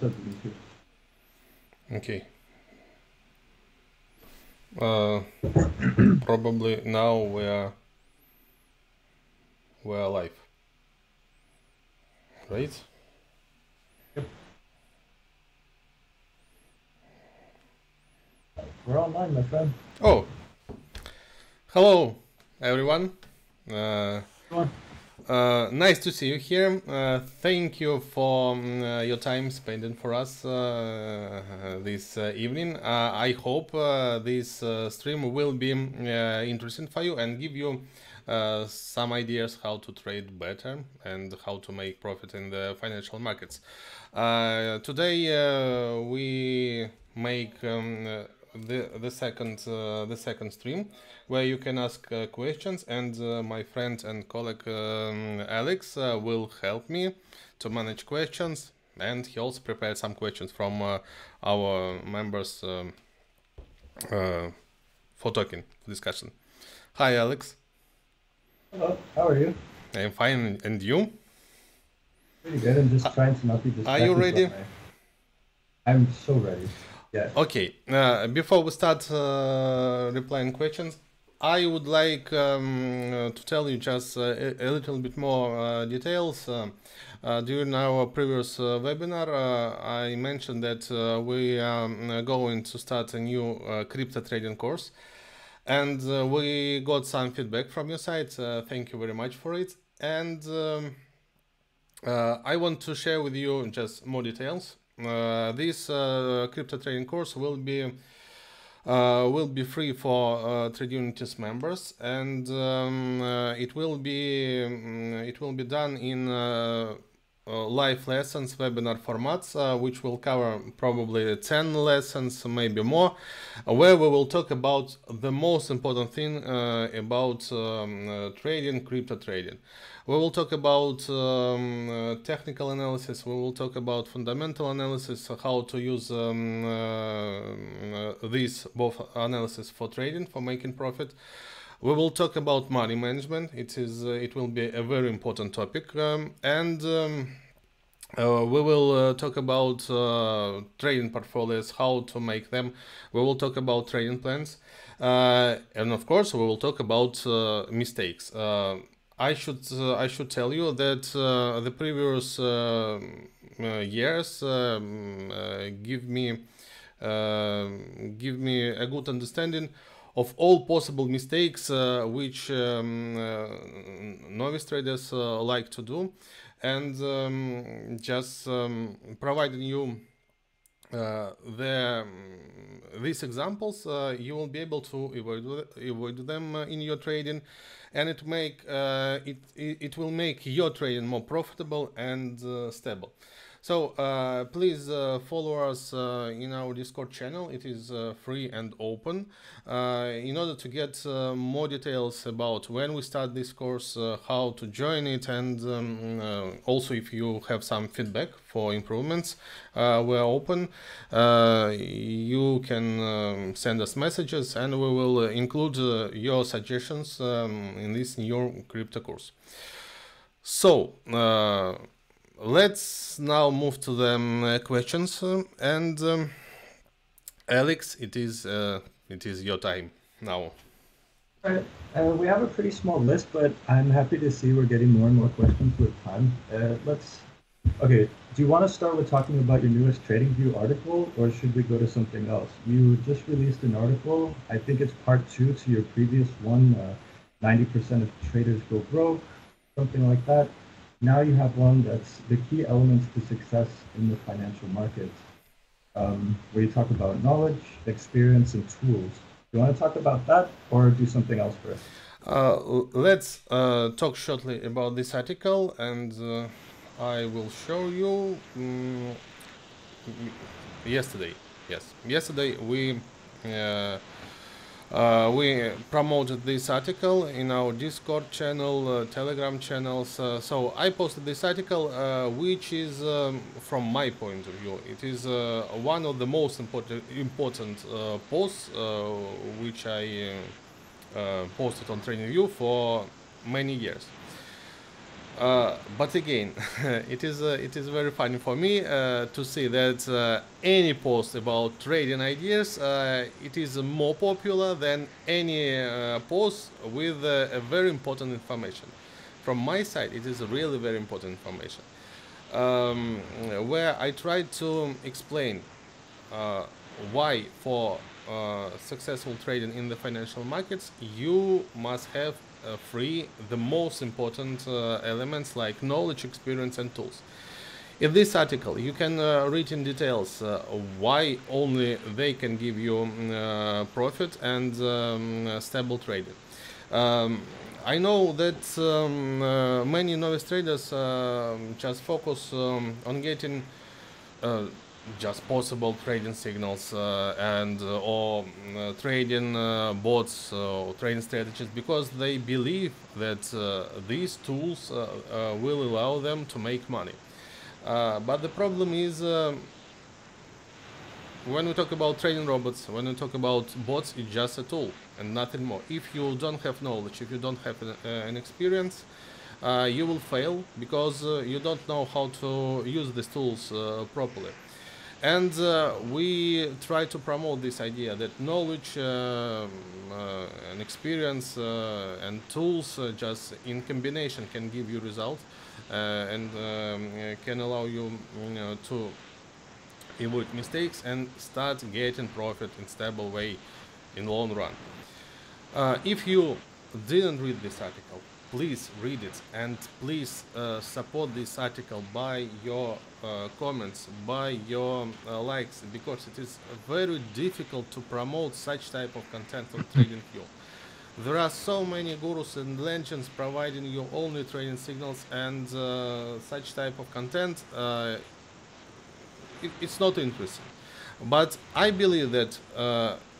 What's up, Dmitry? Okay. Probably now we're live, right? Yep. We're online, my friend. Oh, hello, everyone. Uh, Come on. Nice to see you here. Thank you for your time spent for us this evening. I hope this stream will be interesting for you and give you some ideas how to trade better and how to make profit in the financial markets. Today we make the second stream where you can ask questions, and my friend and colleague Alex will help me to manage questions, and he also prepared some questions from our members for talking discussion. Hi, Alex. Hello, how are you? I'm fine, and you? Pretty good. I'm just trying to not be distracted. Are you ready? I'm so ready. Yeah. Okay. Before we start replying questions, I would like to tell you just a little bit more details. During our previous webinar, I mentioned that we are going to start a new crypto trading course, and we got some feedback from your side. Thank you very much for it. And I want to share with you just more details. This crypto trading course will be free for TradeUnity's members, and it will be done in live lessons, webinar formats, which will cover probably 10 lessons, maybe more, where we will talk about the most important thing about trading, crypto trading. We will talk about technical analysis, we will talk about fundamental analysis, how to use these both analysis for trading, for making profit. We will talk about money management. It will be a very important topic, and we will talk about trading portfolios, how to make them. We will talk about trading plans, and of course we will talk about mistakes. I should tell you that the previous years give me a good understanding of all possible mistakes which novice traders like to do, and just providing you these examples, you will be able to avoid them in your trading, and it will make your trading more profitable and stable. So please follow us in our Discord channel. It is free and open. In order to get more details about when we start this course, how to join it, and also if you have some feedback for improvements, we're open. You can send us messages, and we will include your suggestions in this new crypto course. So let's now move to the questions, and Alex, it is your time now. All right. We have a pretty small list, but I'm happy to see we're getting more and more questions with time. Okay, do you want to start with talking about your newest TradingView article, or should we go to something else? You just released an article. I think it's part 2 to your previous one, 90% of traders go broke, something like that. Now you have one that's the key elements to success in the financial markets, where you talk about knowledge, experience, and tools. Do you want to talk about that, or do something else first? Let's talk shortly about this article, and I will show you yesterday. Yes, yesterday we promoted this article in our Discord channel, Telegram channels. So I posted this article, which is, from my point of view, it is one of the most important posts which I posted on TradingView for many years. But again, it is very funny for me to see that any post about trading ideas it is more popular than any post with a very important information. From my side, it is really very important information, um, where I tried to explain uh, why for successful trading in the financial markets you must have three the most important elements like knowledge, experience and tools. In this article you can read in details why only they can give you profit and stable trading. um, I know that many novice traders just focus on getting uh, just possible trading signals and or trading bots or trading strategies because they believe that these tools will allow them to make money. But the problem is when we talk about trading robots, when we talk about bots, it's just a tool and nothing more. If you don't have knowledge, if you don't have an experience, you will fail because you don't know how to use these tools properly. And we try to promote this idea that knowledge and experience and tools just in combination can give you results and can allow you, to avoid mistakes and start getting profit in stable way in long run. If you didn't read this article, please read it and please support this article by your comments, by your likes, because it is very difficult to promote such type of content on TradingView. There are so many gurus and legends providing you only trading signals and such type of content. It's not interesting. But I believe that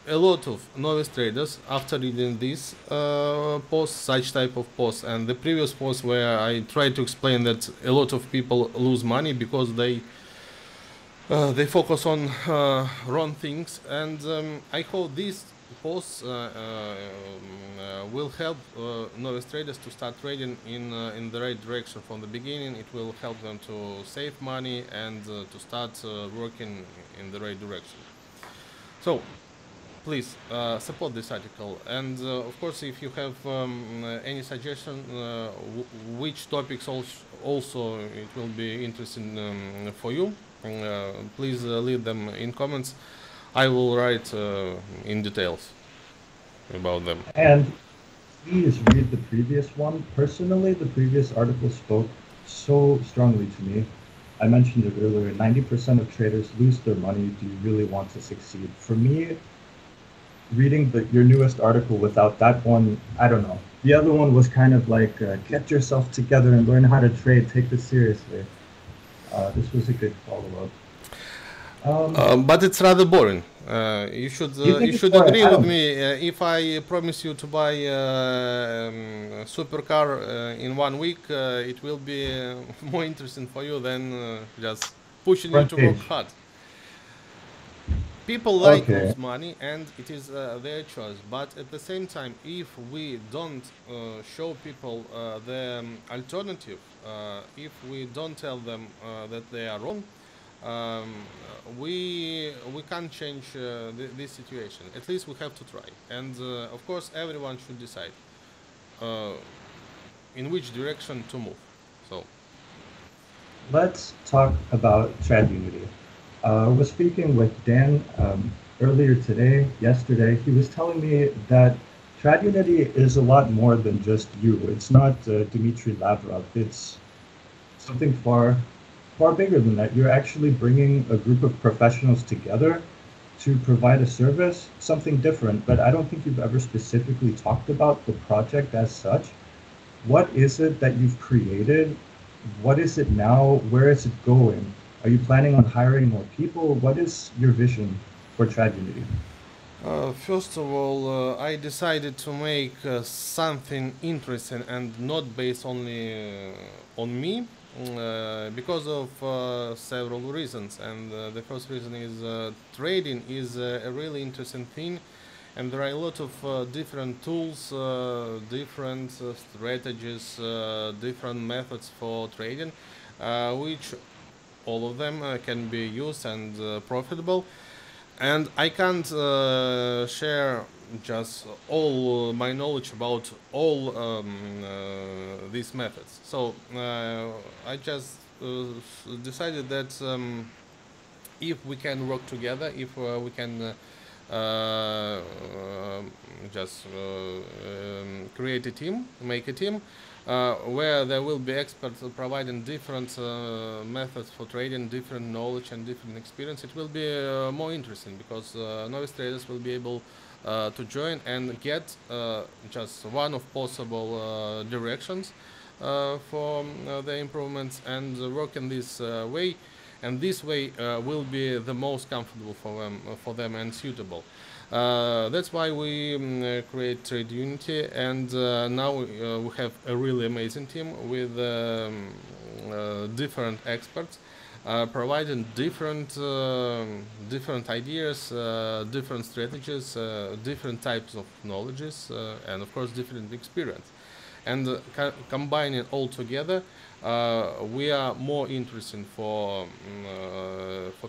a lot of novice traders, after reading this post, such type of post, and the previous post where I tried to explain that a lot of people lose money because they focus on wrong things, and I hope these posts will help novice traders to start trading in the right direction from the beginning. It will help them to save money and to start working in the right direction. So please support this article, and of course if you have any suggestion which topics also it will be interesting for you, please leave them in comments. I will write in details about them. And please read the previous one. Personally, the previous article spoke so strongly to me. I mentioned it earlier, 90% of traders lose their money. Do you really want to succeed? For me, reading your newest article without that one, I don't know. The other one was kind of like, get yourself together and learn how to trade. Take this seriously. This was a good follow-up. But it's rather boring. You should agree with me. If I promise you to buy a supercar in 1 week, it will be more interesting for you than just pushing you to work hard. People like lose money, and it is their choice. But at the same time, if we don't show people the alternative, if we don't tell them that they are wrong, we can't change this situation. At least we have to try, and of course everyone should decide in which direction to move. So let's talk about TradUnity. I was speaking with Dan earlier yesterday. He was telling me that TradUnity is a lot more than just you. It's not Dmitriy Lavrov. It's something far bigger than that. You're actually bringing a group of professionals together to provide a service, something different. But I don't think you've ever specifically talked about the project as such. What is it that you've created? What is it now? Where is it going? Are you planning on hiring more people? What is your vision for TradUnity? First of all, I decided to make something interesting and not based only on me, because of several reasons. And the first reason is trading is a really interesting thing, and there are a lot of different tools, different strategies, different methods for trading, which all of them can be used and profitable. And I can't share just all my knowledge about all these methods. So I just decided that if we can work together, if we can just create a team, make a team, where there will be experts providing different methods for trading, different knowledge and different experience, it will be more interesting, because novice traders will be able to join and get just one of possible directions for the improvements, and work in this way. And this way will be the most comfortable for them and suitable. That's why we create Trade Unity, and now we have a really amazing team with different experts providing different ideas, different strategies, different types of knowledges, and of course different experience. And combining all together, we are more interesting for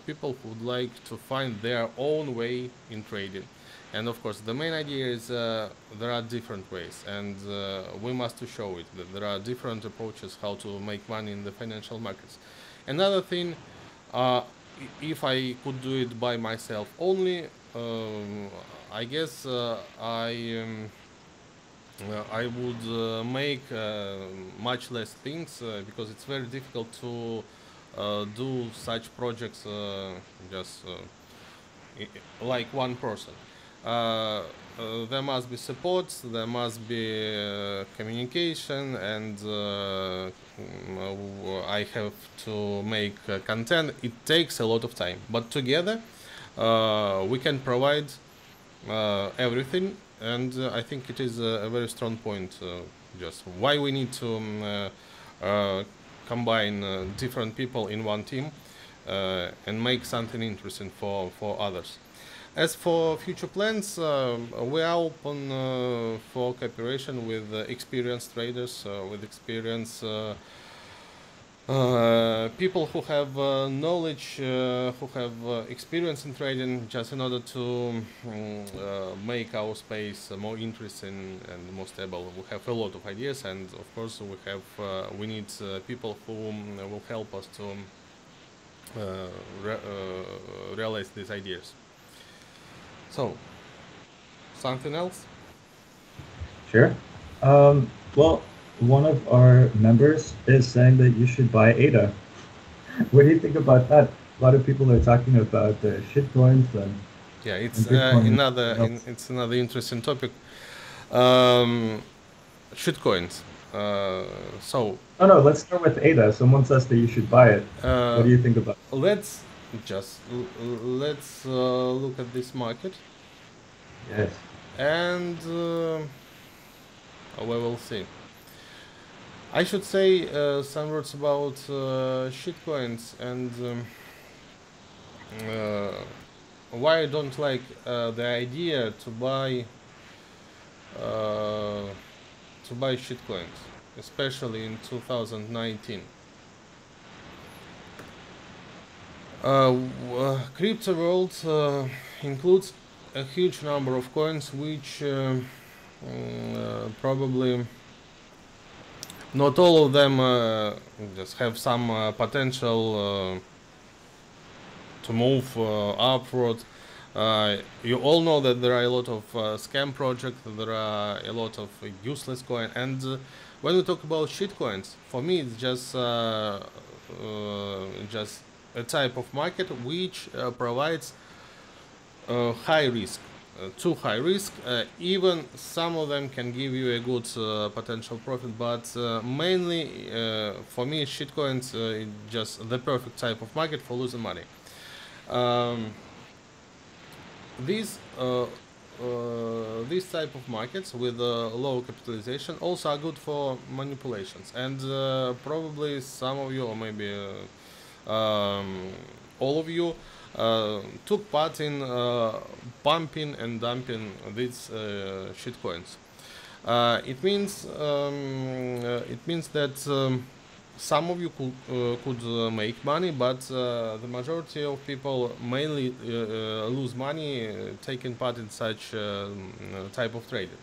people who would like to find their own way in trading. And of course, the main idea is there are different ways, and we must to show it that there are different approaches how to make money in the financial markets. Another thing, if I could do it by myself only, I guess I would make much less things, because it's very difficult to do such projects just like one person. There must be support, there must be communication, and I have to make content. It takes a lot of time, but together we can provide everything. And I think it is a very strong point, just why we need to combine different people in one team and make something interesting for others. As for future plans, we are open for cooperation with experienced traders, with experienced people who have knowledge, who have experience in trading, just in order to make our space more interesting and more stable. We have a lot of ideas, and of course we need people who will help us to realize these ideas. So, something else? Sure. Well, one of our members is saying that you should buy ADA. What do you think about that? A lot of people are talking about shitcoins and yeah, it's Bitcoin. it's another interesting topic. Shitcoins. So. No. Let's start with ADA. Someone says that you should buy it. What do you think about it? Let's look at this market. Yes. And we will see. I should say some words about shitcoins and why I don't like the idea to buy shitcoins, especially in 2019. Crypto world includes a huge number of coins which probably not all of them just have some potential to move upward. You all know that there are a lot of scam projects, there are a lot of useless coins, and when we talk about shitcoins, for me it's just a type of market which provides high risk. Too high risk. Even some of them can give you a good potential profit, but mainly for me shitcoins is just the perfect type of market for losing money. These type of markets with low capitalization also are good for manipulations, and probably some of you, or maybe all of you, took part in pumping and dumping these shitcoins. It means that some of you could make money, but the majority of people mainly lose money taking part in such type of trading.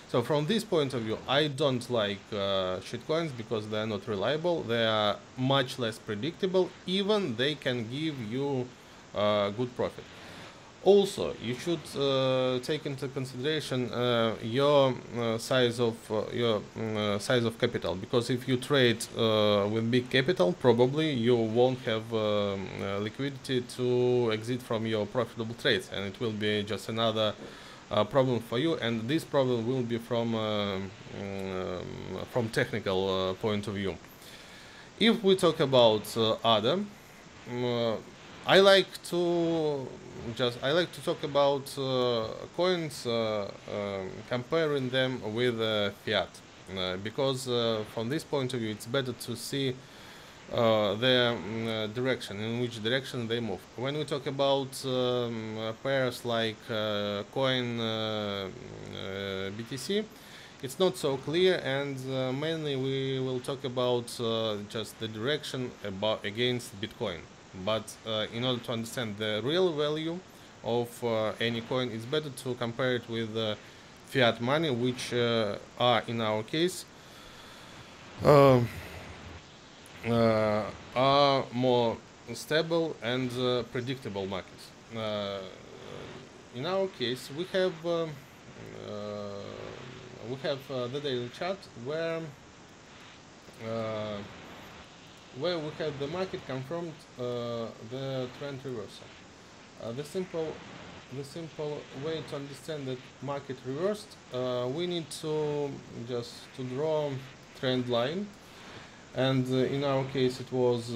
So from this point of view, I don't like shitcoins because they are not reliable. They are much less predictable. Even they can give you good profit. Also, you should take into consideration your size of capital, because if you trade with big capital, probably you won't have liquidity to exit from your profitable trades, and it will be just another problem for you. And this problem will be from technical point of view. If we talk about other. I like to talk about coins, comparing them with fiat, because from this point of view it's better to see their direction, in which direction they move. When we talk about pairs like coin BTC, it's not so clear, and mainly we will talk about just the direction against Bitcoin. But in order to understand the real value of any coin, it's better to compare it with fiat money, which are in our case are more stable and predictable markets. In our case, we have the daily chart where we have the market confirmed the trend reversal. The simple way to understand that market reversed, we need to draw trend line, and in our case it was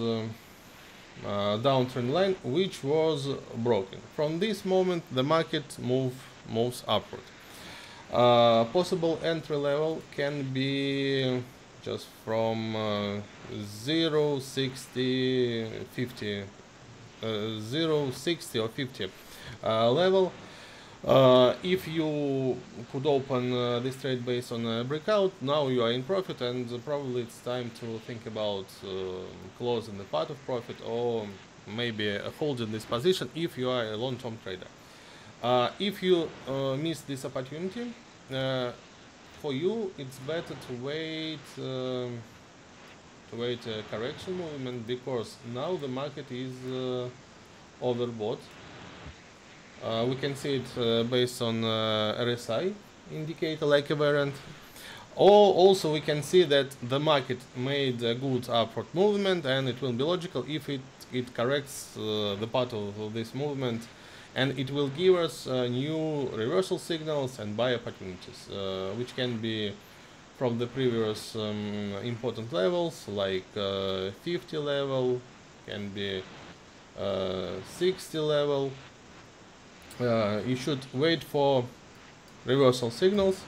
downtrend line, which was broken. From this moment the market moves upward. Possible entry level can be just from 0, 60, 50, 0, 60 or 50 level. If you could open this trade based on a breakout, now you are in profit, and probably it's time to think about closing the part of profit, or maybe holding this position if you are a long-term trader. If you miss this opportunity, for you it's better to wait a correction movement, because now the market is overbought. We can see it based on RSI indicator like a variant. Or also we can see that the market made a good upward movement, and it will be logical if it corrects the part of this movement, and it will give us new reversal signals and buy opportunities, which can be from the previous important levels, like 50 level, can be 60 level. You should wait for reversal signals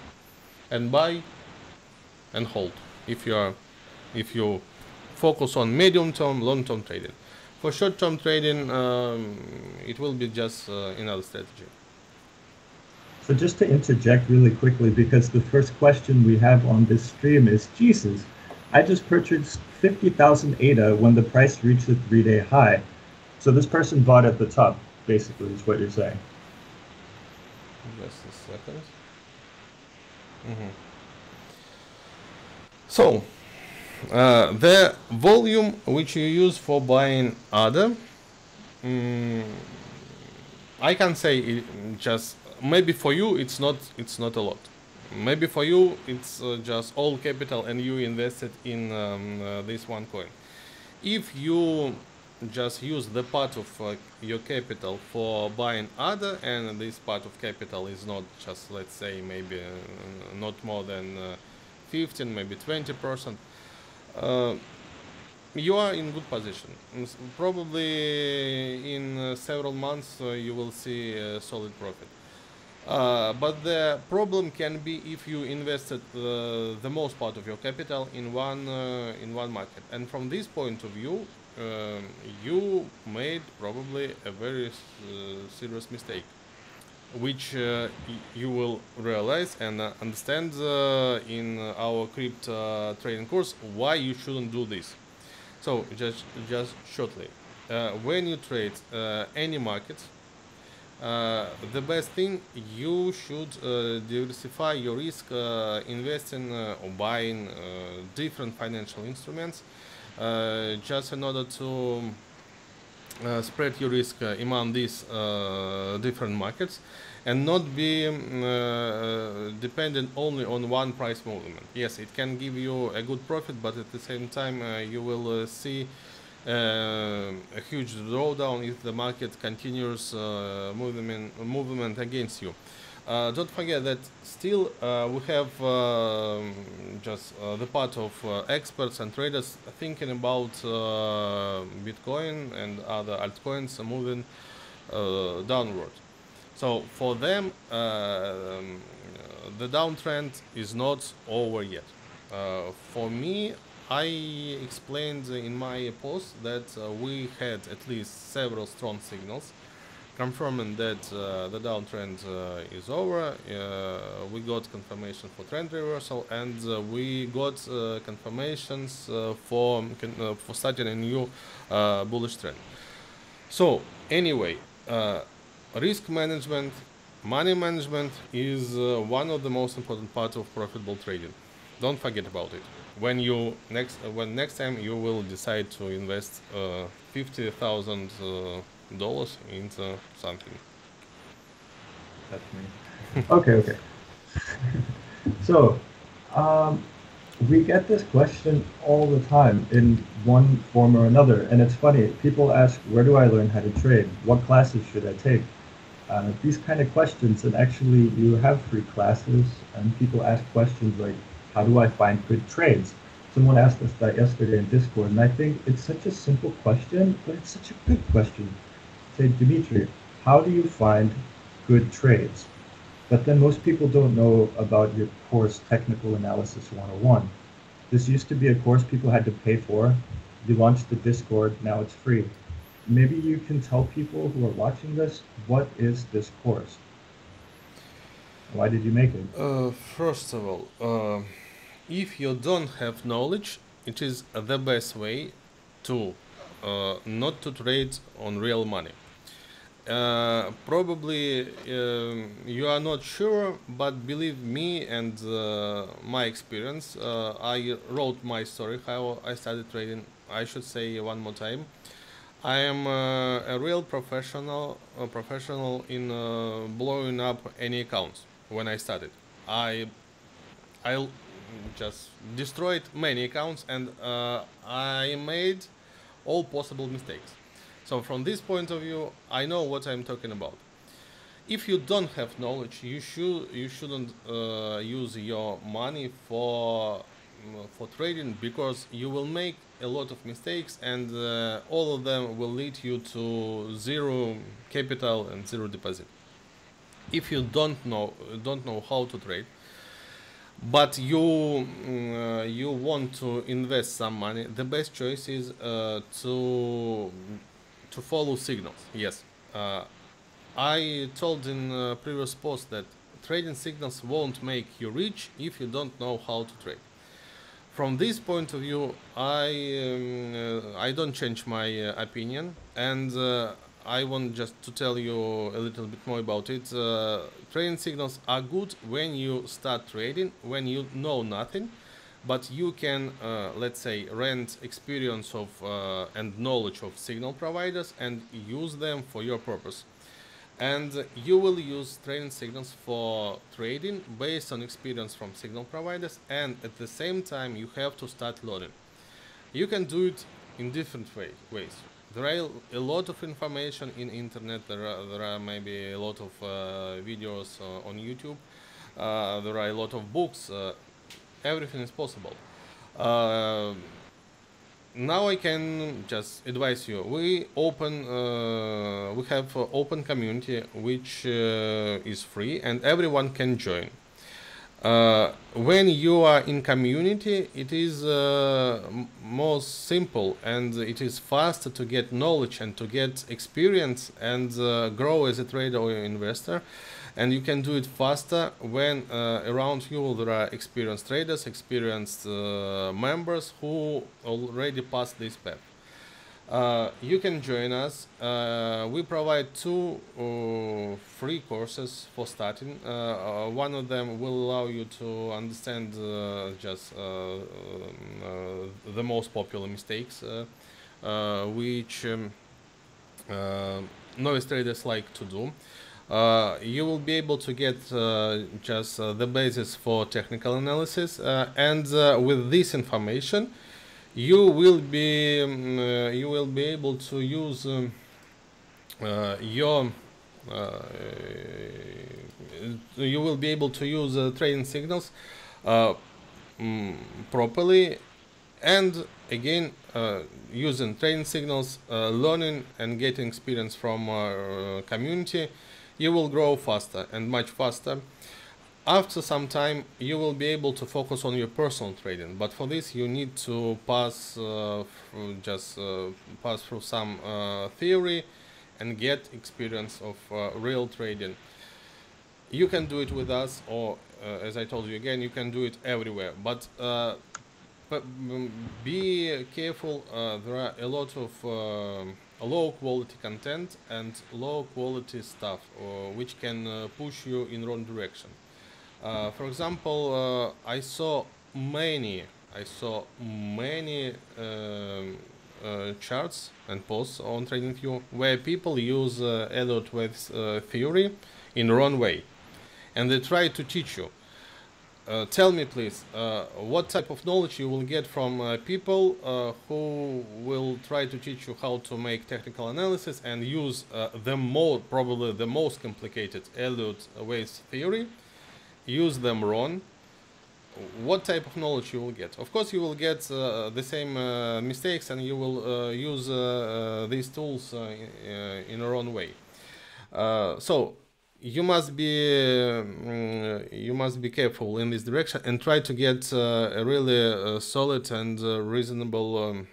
and buy and hold if you focus on medium term, long term trading. For short term trading, it will be just another strategy. So just to interject really quickly, because the first question we have on this stream is, Jesus, I just purchased 50,000 ADA when the price reached the 3-day high. So this person bought at the top, basically, is what you're saying. Just a second. So, the volume which you use for buying ADA, I can say it just maybe for you it's not a lot. Maybe for you it's just all capital and you invested in this one coin. If you just use the part of your capital for buying ADA, and this part of capital is not just, let's say, maybe not more than 15, maybe 20%, you are in good position. Probably in several months you will see a solid profit. But the problem can be if you invested the most part of your capital in one market, and from this point of view, you made probably a very serious mistake, which you will realize and understand in our crypto trading course why you shouldn't do this. So just shortly, when you trade any market, the best thing, you should diversify your risk, investing or buying different financial instruments, just in order to spread your risk among these different markets and not be dependent only on one price movement. Yes, it can give you a good profit, but at the same time you will see a huge drawdown if the market continues movement against you. Don't forget that still we have just the part of experts and traders thinking about Bitcoin and other altcoins moving downward. So for them, the downtrend is not over yet. For me, I explained in my post that we had at least several strong signals confirming that the downtrend is over. We got confirmation for trend reversal, and we got confirmations for starting a new bullish trend. So anyway, risk management, money management is one of the most important parts of profitable trading. Don't forget about it. When next time you will decide to invest $50,000 into something. That's me. Okay. So, we get this question all the time in one form or another, and it's funny. People ask, where do I learn how to trade? What classes should I take? These kind of questions, and actually you have free classes, and people ask questions like, how do I find good trades? Someone asked us that yesterday in Discord, and I think it's such a simple question, but it's such a good question. Say, Dmitry, how do you find good trades? But then most people don't know about your course, Technical Analysis 101. This used to be a course people had to pay for. You launched the Discord, now it's free. Maybe you can tell people who are watching this, what is this course? Why did you make it? First of all, if you don't have knowledge, it is the best way to not to trade on real money. Probably you are not sure, but believe me and my experience, I wrote my story how I started trading. I should say one more time, I am a real professional in blowing up any accounts. When I started, I just destroyed many accounts, and I made all possible mistakes. So from this point of view, I know what I'm talking about. If you don't have knowledge, you shouldn't use your money for trading, because you will make a lot of mistakes, and all of them will lead you to zero capital and zero deposit. If you don't know how to trade, but you want to invest some money, the best choice is to follow signals. Yes, I told in previous post that trading signals won't make you rich if you don't know how to trade. From this point of view, I don't change my opinion, and I want just to tell you a little bit more about it. Trading signals are good when you start trading, when you know nothing, but you can, let's say, rent experience of and knowledge of signal providers and use them for your purpose. And you will use trading signals for trading based on experience from signal providers, and at the same time you have to start learning. You can do it in different ways. There are a lot of information in internet, there are maybe a lot of videos on YouTube, there are a lot of books, everything is possible. now I can just advise you. We have open community which is free and everyone can join. When you are in community, it is most simple and it is faster to get knowledge and to get experience and grow as a trader or investor. And you can do it faster when around you there are experienced traders, experienced members who already passed this path. You can join us. We provide two free courses for starting. One of them will allow you to understand just the most popular mistakes which novice traders like to do. You will be able to get just the basis for technical analysis, and with this information, you will be able to use your you will be able to use trading signals uh, properly, and again using trading signals, learning and getting experience from community, you will grow faster and much faster. After some time, you will be able to focus on your personal trading, but for this you need to pass pass through some theory and get experience of real trading. You can do it with us, or as I told you again, you can do it everywhere. But be careful. There are a lot of low quality content and low quality stuff, which can push you in wrong direction. For example, I saw many charts and posts on TradingView where people use Elliott Wave's theory in wrong way, and they try to teach you. Tell me, please, what type of knowledge you will get from people who will try to teach you how to make technical analysis and use probably the most complicated Elliott Wave's theory, use them wrong. What type of knowledge you will get? Of course, you will get the same mistakes, and you will use these tools in a wrong way. So you must be careful in this direction and try to get a really solid and reasonable,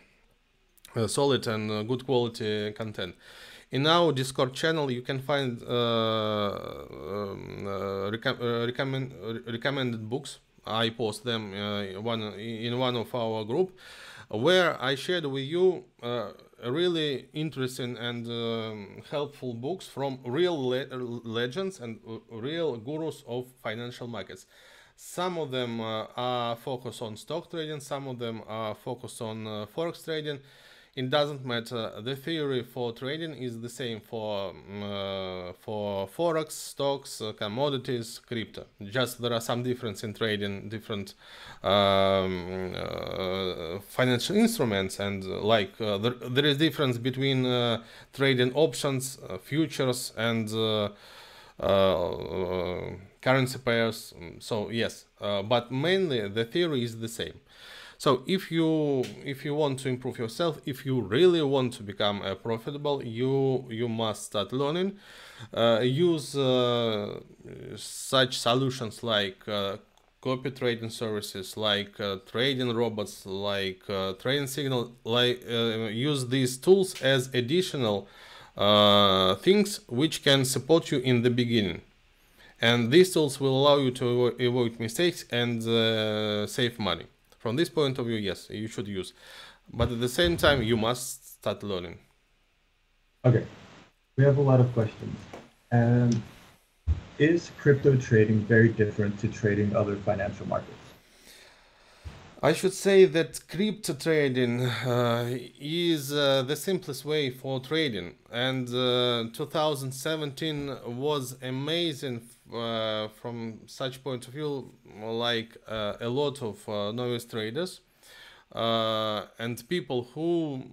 solid and good quality content. In our Discord channel, you can find recommended books. I post them in one of our group, where I shared with you really interesting and helpful books from real legends and real gurus of financial markets. Some of them are focused on stock trading, some of them are focused on forex trading. It doesn't matter. The theory for trading is the same for forex, stocks, commodities, crypto. Just there are some difference in trading different financial instruments, and there is difference between trading options, futures, and currency pairs. So yes, but mainly the theory is the same. So if you want to improve yourself, if you really want to become profitable, you must start learning. Use such solutions like copy trading services, like trading robots, like trading signal. Use these tools as additional things which can support you in the beginning. And these tools will allow you to avoid mistakes and save money. From this point of view, yes, you should use. But at the same time, you must start learning. Okay, we have a lot of questions. Is crypto trading very different to trading other financial markets? I should say that crypto trading is the simplest way for trading, and 2017 was amazing from such point of view. Like a lot of novice traders and people who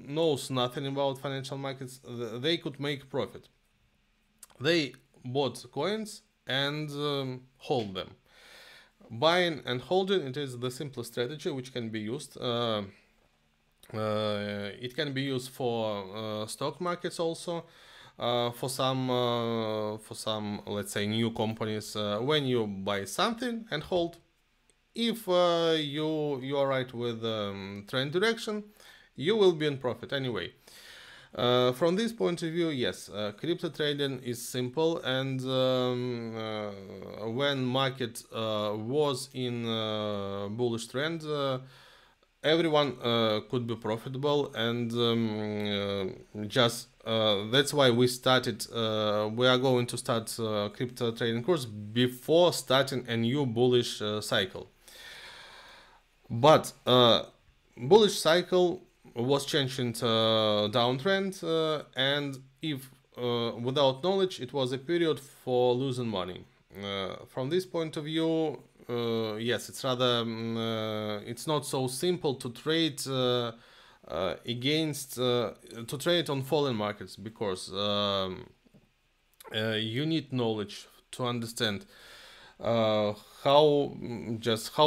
knows nothing about financial markets, they could make profit. They bought coins and hold them. Buying and holding, it is the simplest strategy which can be used. It can be used for stock markets also. For some, let's say, new companies, when you buy something and hold, if you are right with trend direction, you will be in profit anyway. From this point of view, yes, crypto trading is simple, and when market was in bullish trend, everyone could be profitable, and just that's why we started. We are going to start crypto trading course before starting a new bullish cycle. But bullish cycle was changed into downtrend, and if without knowledge, it was a period for losing money. From this point of view, yes, it's rather it's not so simple to trade against to trade on falling markets, because you need knowledge to understand how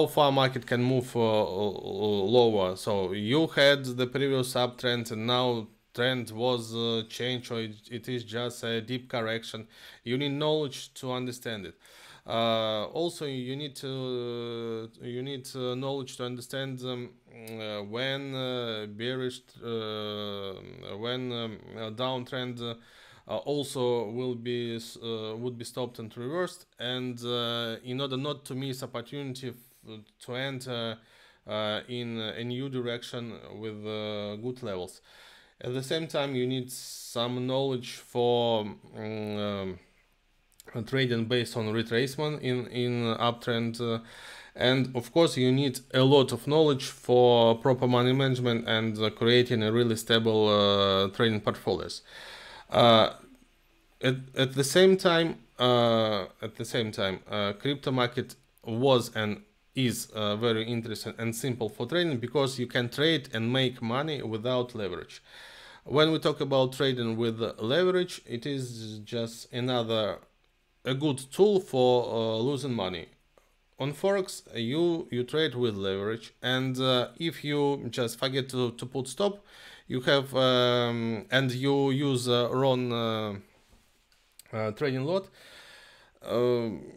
far market can move lower. So you had the previous uptrend, and now trend was changed, or it is just a deep correction. You need knowledge to understand it. Also, you need knowledge to understand when bearish, when downtrend also would be stopped and reversed, and in order not to miss opportunity to enter in a new direction with good levels. At the same time, you need some knowledge for trading based on retracement in uptrend, and of course you need a lot of knowledge for proper money management and creating a really stable trading portfolios. At the same time, crypto market was and is very interesting and simple for trading, because you can trade and make money without leverage. When we talk about trading with leverage, it is just a good tool for losing money. On Forex, you trade with leverage, and if you just forget to put stop, you have and you use wrong trading lot,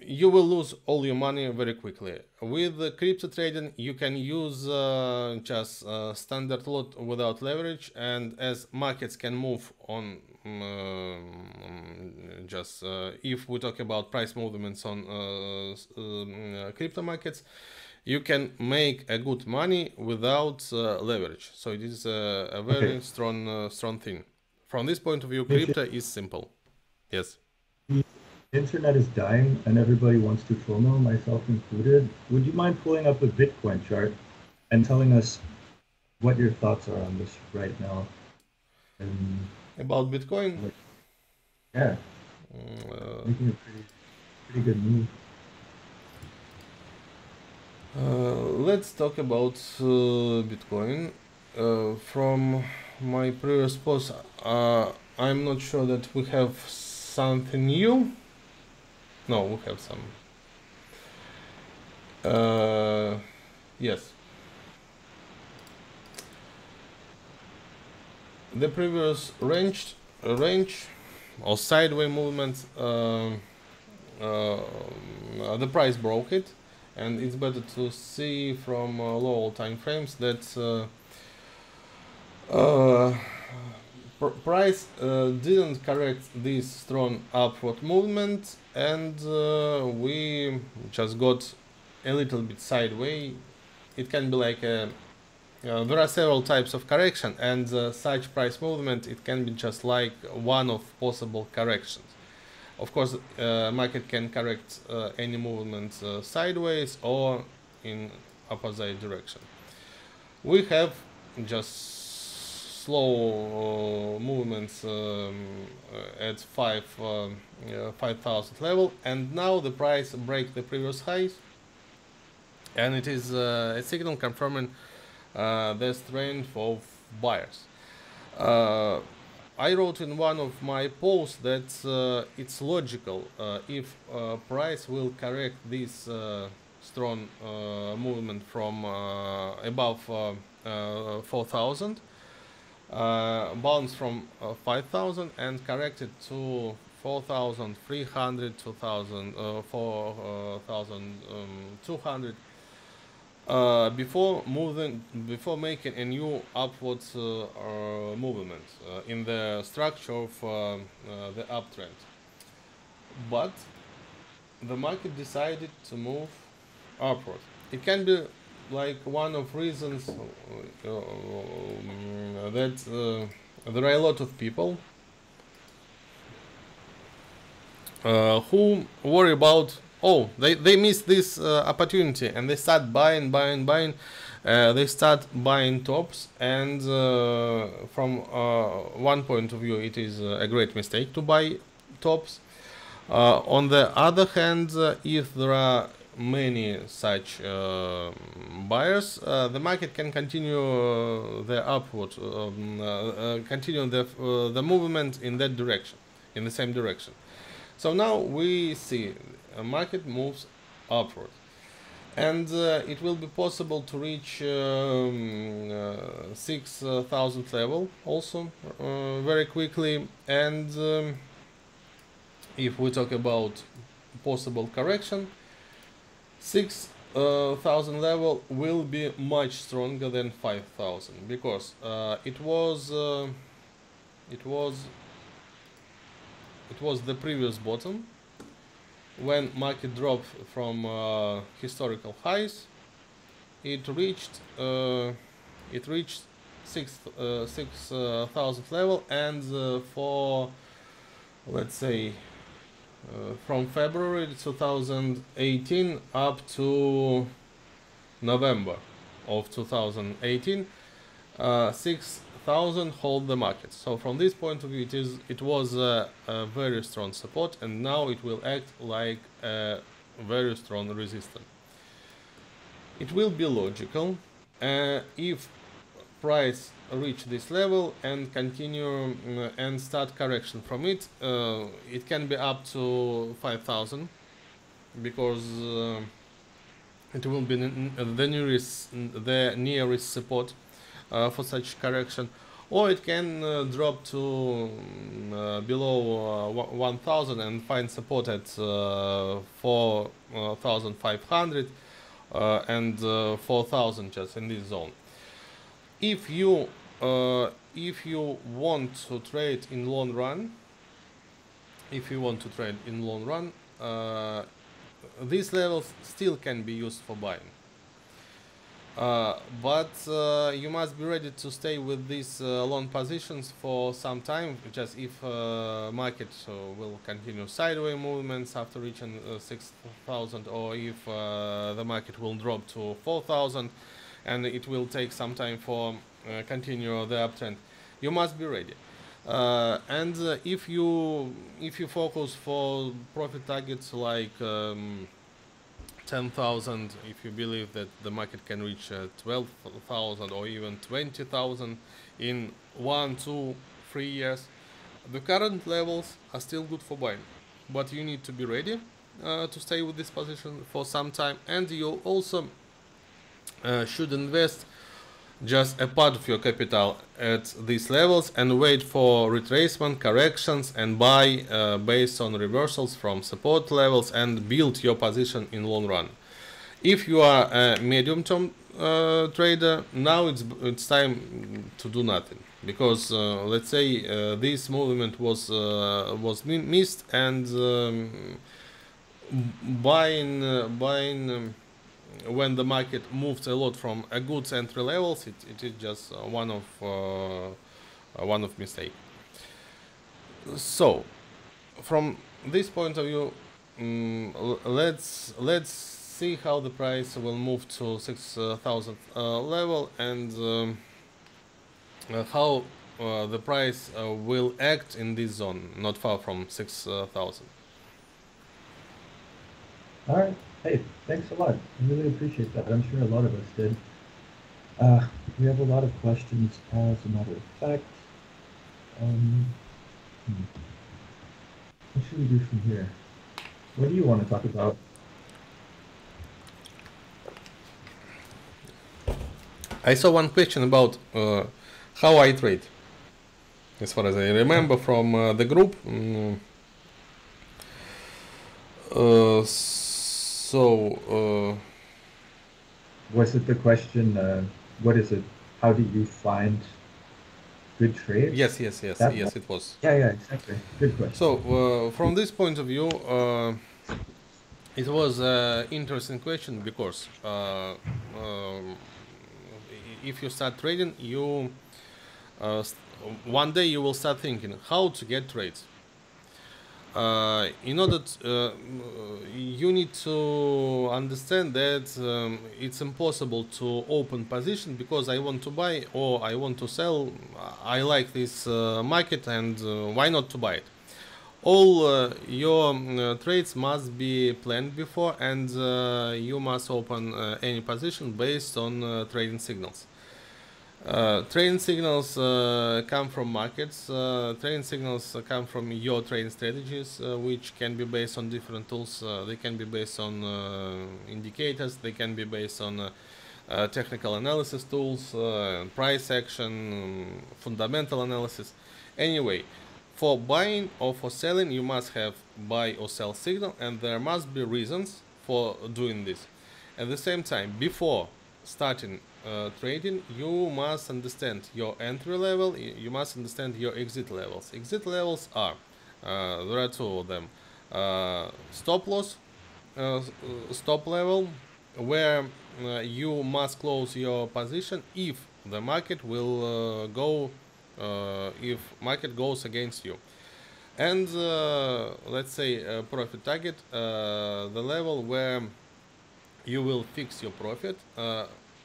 you will lose all your money very quickly. With crypto trading, you can use just standard lot without leverage, and as markets can move on, just if we talk about price movements on crypto markets, you can make a good money without leverage. So it is a very strong thing. From this point of view, crypto is simple. Yes. The internet is dying and everybody wants to FOMO, myself included. Would you mind pulling up a Bitcoin chart and telling us what your thoughts are on this right now? And about Bitcoin? Yeah, making a pretty good move. Let's talk about Bitcoin. From my previous post, I'm not sure that we have something new. No, we have some. Yes. The previous range or sideways movement, the price broke it, and it's better to see from lower time frames that price didn't correct this strong upward movement, and we just got a little bit sideways. It can be like a there are several types of correction, and such price movement, it can be just like one of possible corrections. Of course, market can correct any movement sideways or in opposite direction. We have just slow movements at 5,000 level, and now the price break the previous highs, and it is a signal confirming the strength of buyers. I wrote in one of my posts that it's logical if price will correct this strong movement from above 4,000, bounced from 5,000 and corrected to 4,300, 4,200 before making a new upward movement in the structure of the uptrend. But the market decided to move upward. It can be like one of reasons that there are a lot of people who worry about, oh, they missed this opportunity, and they start buying. They start buying tops, and from one point of view, it is a great mistake to buy tops. On the other hand, if there are many such buyers, the market can continue the upward, continue the movement in that direction, in the same direction. So now we see a market moves upward, and it will be possible to reach 6,000 level also very quickly. And if we talk about possible correction, 6,000 level will be much stronger than 5,000, because it was the previous bottom when market dropped from historical highs. It reached 6,000 level, and for, let's say, from February 2018 up to November of 2018, 6,000 hold the market. So from this point of view, it was a very strong support, and now it will act like a very strong resistance. It will be logical if price reach this level and continue and start correction from it. It can be up to 5,000, because it will be the nearest support for such correction, or it can drop to below 1,000 and find support at 4,500 and 4,000, just in this zone. If you want to trade in long run, these levels still can be used for buying. But you must be ready to stay with these long positions for some time, just if market will continue sideways movements after reaching 6,000, or if the market will drop to 4,000 and it will take some time for continue the uptrend. You must be ready. And if you focus for profit targets like 10,000, if you believe that the market can reach 12,000 or even 20,000 in 1, 2, 3 years, the current levels are still good for buying. But you need to be ready to stay with this position for some time, and you also should invest just a part of your capital at these levels and wait for retracement, corrections, and buy based on reversals from support levels, and build your position in long run. If you are a medium-term trader, now it's time to do nothing, because let's say this movement was missed, and buying when the market moved a lot from a good entry levels, it is just one of mistake. So from this point of view, let's see how the price will move to 6,000 level, and how the price will act in this zone, not far from 6,000. All right. Hey, thanks a lot. I really appreciate that. I'm sure a lot of us did. We have a lot of questions, as a matter of fact. What should we do from here? What do you want to talk about? I saw one question about how I trade. As far as I remember from the group. Was it the question, what is it? How do you find good trades? Yes, it was. Yeah, exactly. Good question. So from this point of view, it was an interesting question because if you start trading, you one day you will start thinking how to get trades. In order you need to understand that it's impossible to open position because I want to buy or I want to sell. I like this market and why not to buy it? All your trades must be planned before, and you must open any position based on trading signals. Trading signals come from markets. Trading signals come from your trading strategies, which can be based on different tools. They can be based on indicators. They can be based on technical analysis tools, price action, fundamental analysis. Anyway, for buying or for selling, you must have buy or sell signal, and there must be reasons for doing this. At the same time, before starting trading, you must understand your entry level, you must understand your exit levels. Exit levels are, there are two of them, stop loss, stop level, where you must close your position if the market will if market goes against you. And let's say profit target, the level where you will fix your profit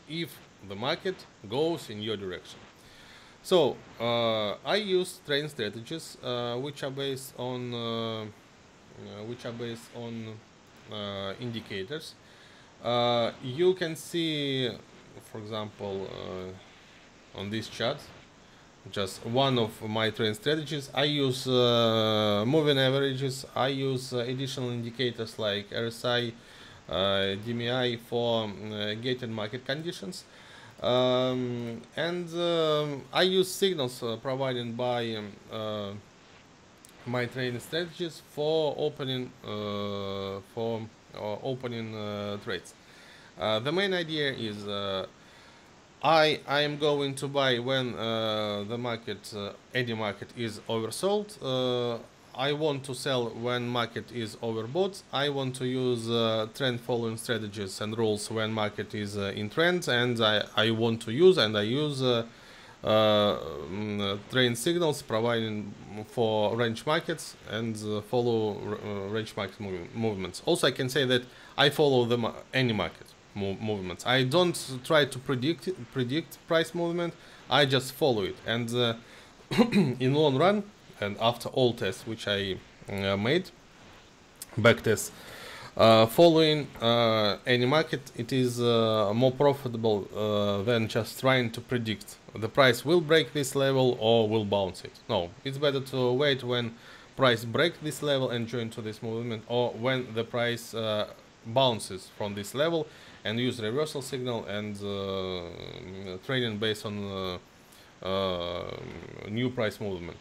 if the market goes in your direction. So I use trading strategies which are based on indicators. You can see, for example, on this chart, just one of my trading strategies. I use moving averages. I use additional indicators like RSI, DMI for getting market conditions, and I use signals provided by my trading strategies for opening trades. The main idea is I am going to buy when the market, any market, is oversold. I want to sell when market is overbought. I want to use trend following strategies and rules when market is in trend, and I want to use and I use trend signals providing for range markets and follow range market movements. Also, I can say that I follow any market movements. I don't try to predict price movement. I just follow it, and in long run, and after all tests which I made, back tests, following any market, it is more profitable than just trying to predict the price will break this level or will bounce it. No, it's better to wait when price break this level and join to this movement, or when the price bounces from this level and use reversal signal and trading based on new price movement.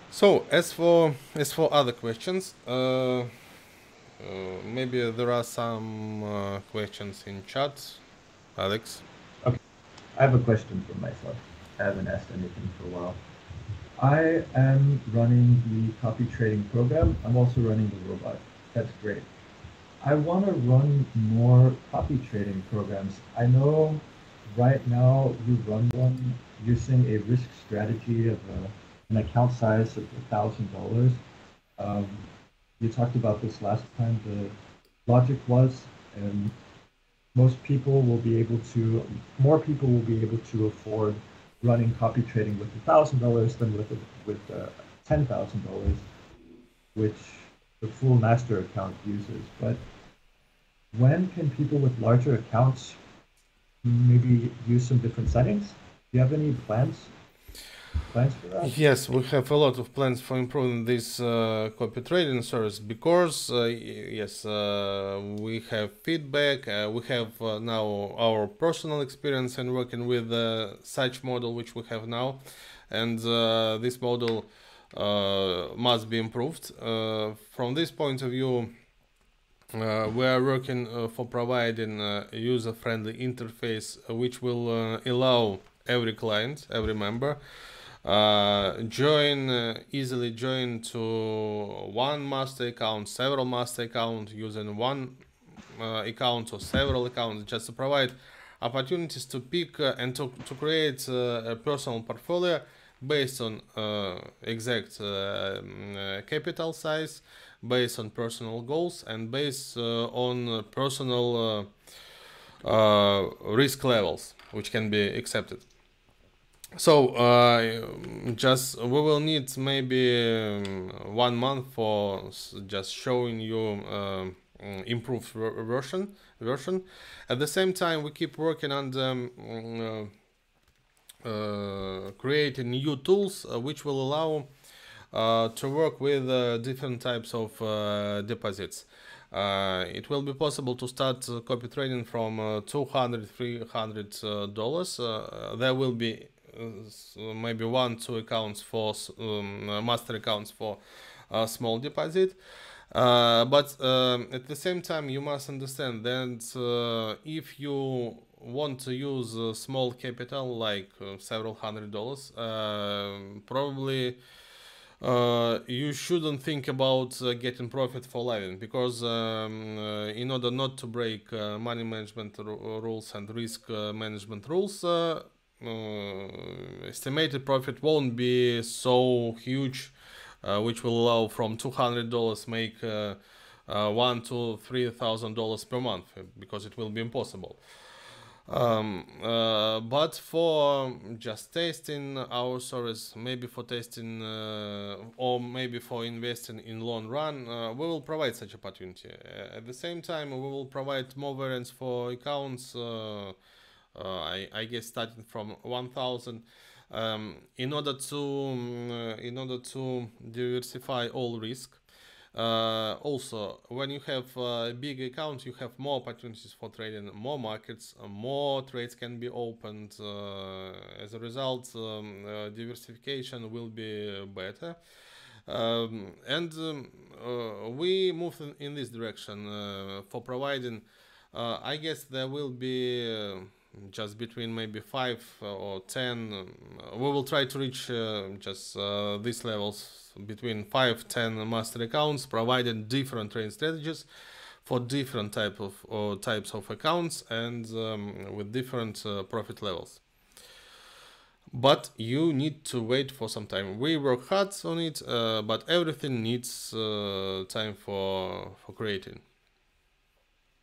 So as for other questions, maybe there are some questions in chat. Alex? Okay, I have a question for myself. I haven't asked anything for a while. I am running the copy trading program. I'm also running the robot. That's great. I want to run more copy trading programs. I know right now you run one using a risk strategy of an account size of $1,000. You talked about this last time. The logic was more people will be able to afford running copy trading with $1,000 than with $10,000, which the full master account uses. But when can people with larger accounts maybe use some different settings? Do you have any plans? plans for that? Yes, we have a lot of plans for improving this copy trading service because yes, we have feedback. We have now our personal experience in working with such model which we have now, and this model must be improved. From this point of view, we are working for providing a user-friendly interface which will allow every client, every member, easily join to one master account, several master account, using one account or several accounts, just to provide opportunities to pick and to create a personal portfolio based on exact capital size, based on personal goals, and based on personal risk levels which can be accepted. So just we will need maybe 1 month for just showing you improved version. At the same time, we keep working on the, creating new tools which will allow to work with different types of deposits. It will be possible to start copy trading from $200–300. There will be maybe 1–2 accounts for master accounts for small deposit. But at the same time, you must understand that if you want to use small capital like several $100, probably you shouldn't think about getting profit for living, because in order not to break money management rules and risk management rules, estimated profit won't be so huge, which will allow from $200 make $1,000–3,000 per month, because it will be impossible. But for just testing our service, maybe for testing or maybe for investing in long run, we will provide such opportunity. At the same time, we will provide more variants for accounts, I guess starting from 1,000, in order to diversify all risk. Also, when you have a big account, you have more opportunities for trading, more markets, more trades can be opened. As a result, diversification will be better. We move in this direction for providing. I guess there will be just between maybe 5 or 10. We will try to reach just these levels, between 5–10 master accounts, providing different trading strategies for different types of accounts, and with different profit levels. But you need to wait for some time. We work hard on it, but everything needs time for creating.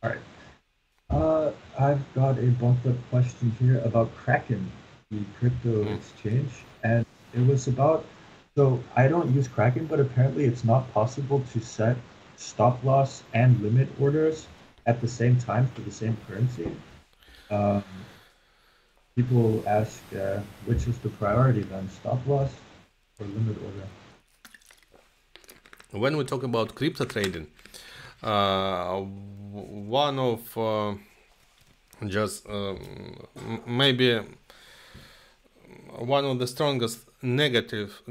All right. I've got a bumped up question here about Kraken, the crypto exchange, and it was about, so I don't use Kraken, but apparently it's not possible to set stop loss and limit orders at the same time for the same currency. People ask which is the priority then, stop loss or limit order? When we talk about crypto trading, one of just maybe one of the strongest negative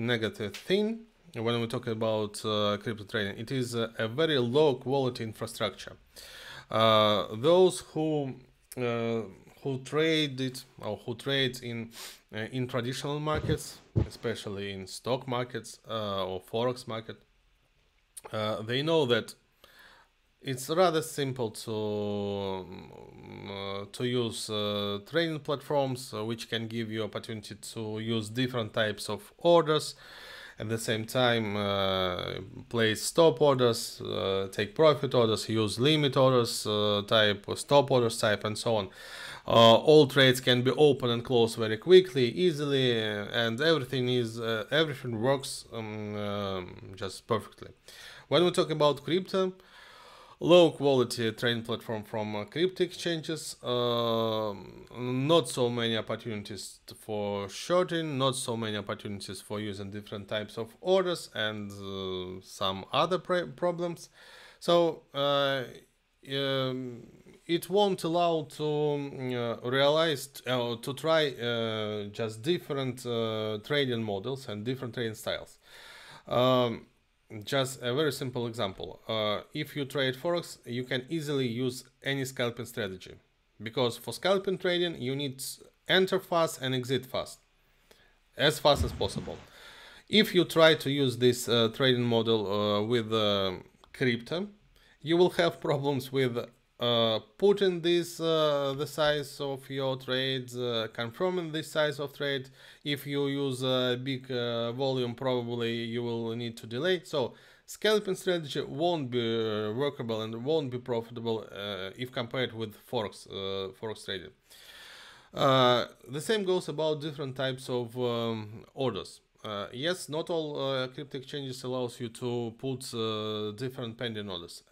thing when we talk about crypto trading, it is a very low quality infrastructure. Those who trade it, or who trade in traditional markets, especially in stock markets or forex market, they know that it's rather simple to use trading platforms which can give you opportunity to use different types of orders. At the same time, place stop orders, take profit orders, use limit orders type, stop orders type, and so on. All trades can be open and closed very quickly, easily, and everything works just perfectly. When we talk about crypto, low quality trading platform from crypto exchanges, not so many opportunities for shorting, not so many opportunities for using different types of orders, and some other problems. So it won't allow to realize to try just different trading models and different trading styles. Just a very simple example. If you trade Forex, you can easily use any scalping strategy, because for scalping trading you need enter fast and exit fast, as fast as possible. If you try to use this trading model with crypto, you will have problems with putting this the size of your trades, confirming this size of trade. If you use a big volume, probably you will need to delay. So scalping strategy won't be workable and won't be profitable if compared with forex trading. The same goes about different types of orders. Yes, not all crypto exchanges allows you to put different pending orders.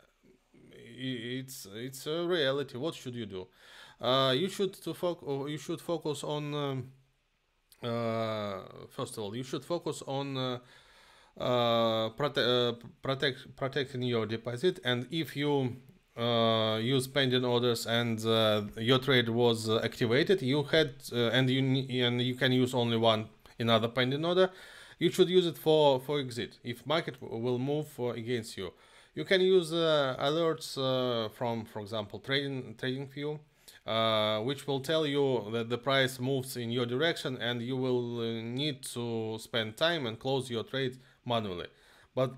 It's a reality. What should you do? You should focus on first of all, you should focus on protecting your deposit. And if you use pending orders and your trade was activated, you had and you can use only one another pending order, you should use it for exit if market will move against you. You can use alerts from, for example, TradingView, which will tell you that the price moves in your direction, and you will need to spend time and close your trade manually. But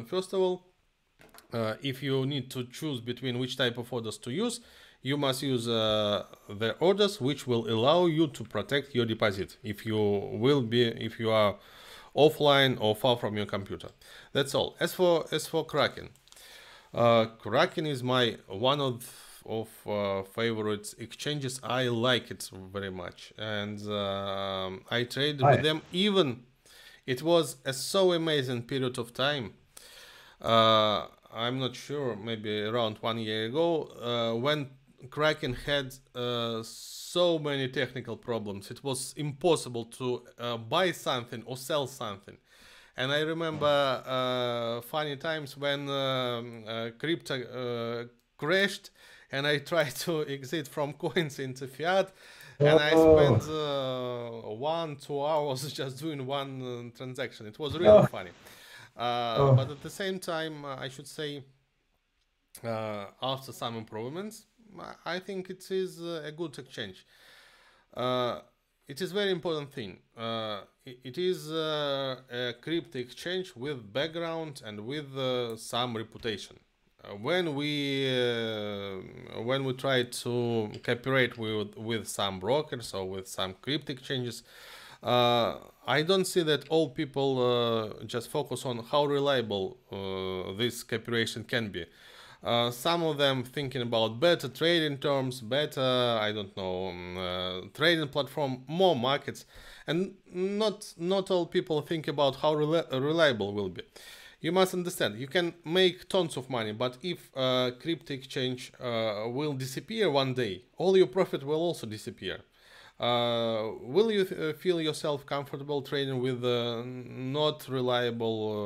first of all, if you need to choose between which type of orders to use, you must use the orders which will allow you to protect your deposit if you are offline or far from your computer. That's all. As for Kraken, Kraken is my one of favorite exchanges. I like it very much, and I traded with them. Even it was a so amazing period of time. I'm not sure, maybe around 1 year ago, when Kraken had so many technical problems. It was impossible to buy something or sell something. And I remember funny times when crypto crashed and I tried to exit from coins into fiat, and I spent 1-2 hours just doing one transaction. It was really funny. But at the same time, I should say, after some improvements, I think it is a good exchange. It is very important thing. It is a crypto exchange with background and with some reputation. When we try to cooperate with some brokers or with some crypto exchanges, I don't see that all people just focus on how reliable this cooperation can be. Some of them thinking about better trading terms, better, I don't know, trading platform, more markets, and not all people think about how reliable will be. You must understand, you can make tons of money, but if crypto exchange will disappear one day, all your profit will also disappear. Will you feel yourself comfortable trading with not reliable,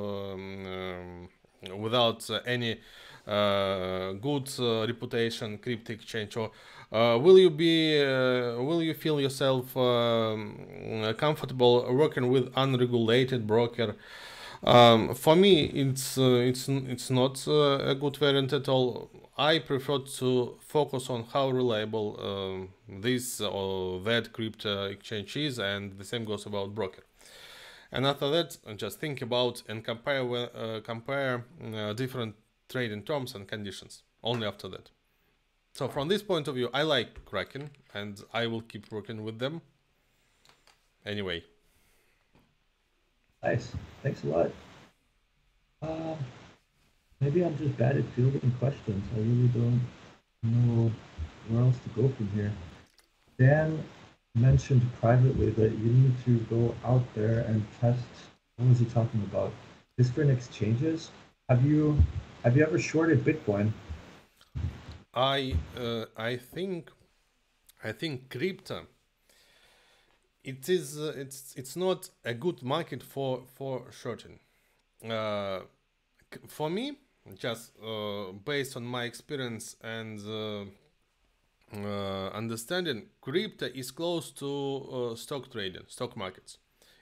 without any good reputation crypto exchange, or will you feel yourself comfortable working with unregulated broker? For me, it's not a good variant at all. I prefer to focus on how reliable this or that crypto exchange is, and the same goes about broker. And after that, just think about and compare different trading terms and conditions. Only after that. So from this point of view, I like Kraken, and I will keep working with them. Anyway. Nice. Thanks a lot. Maybe I'm just bad at fielding questions. I really don't know where else to go from here. Dan mentioned privately that you need to go out there and test. What was he talking about? Different exchanges. Have you ever shorted Bitcoin? I think crypto, it's not a good market for shorting. For me, just based on my experience and understanding, crypto is close to stock trading, stock markets.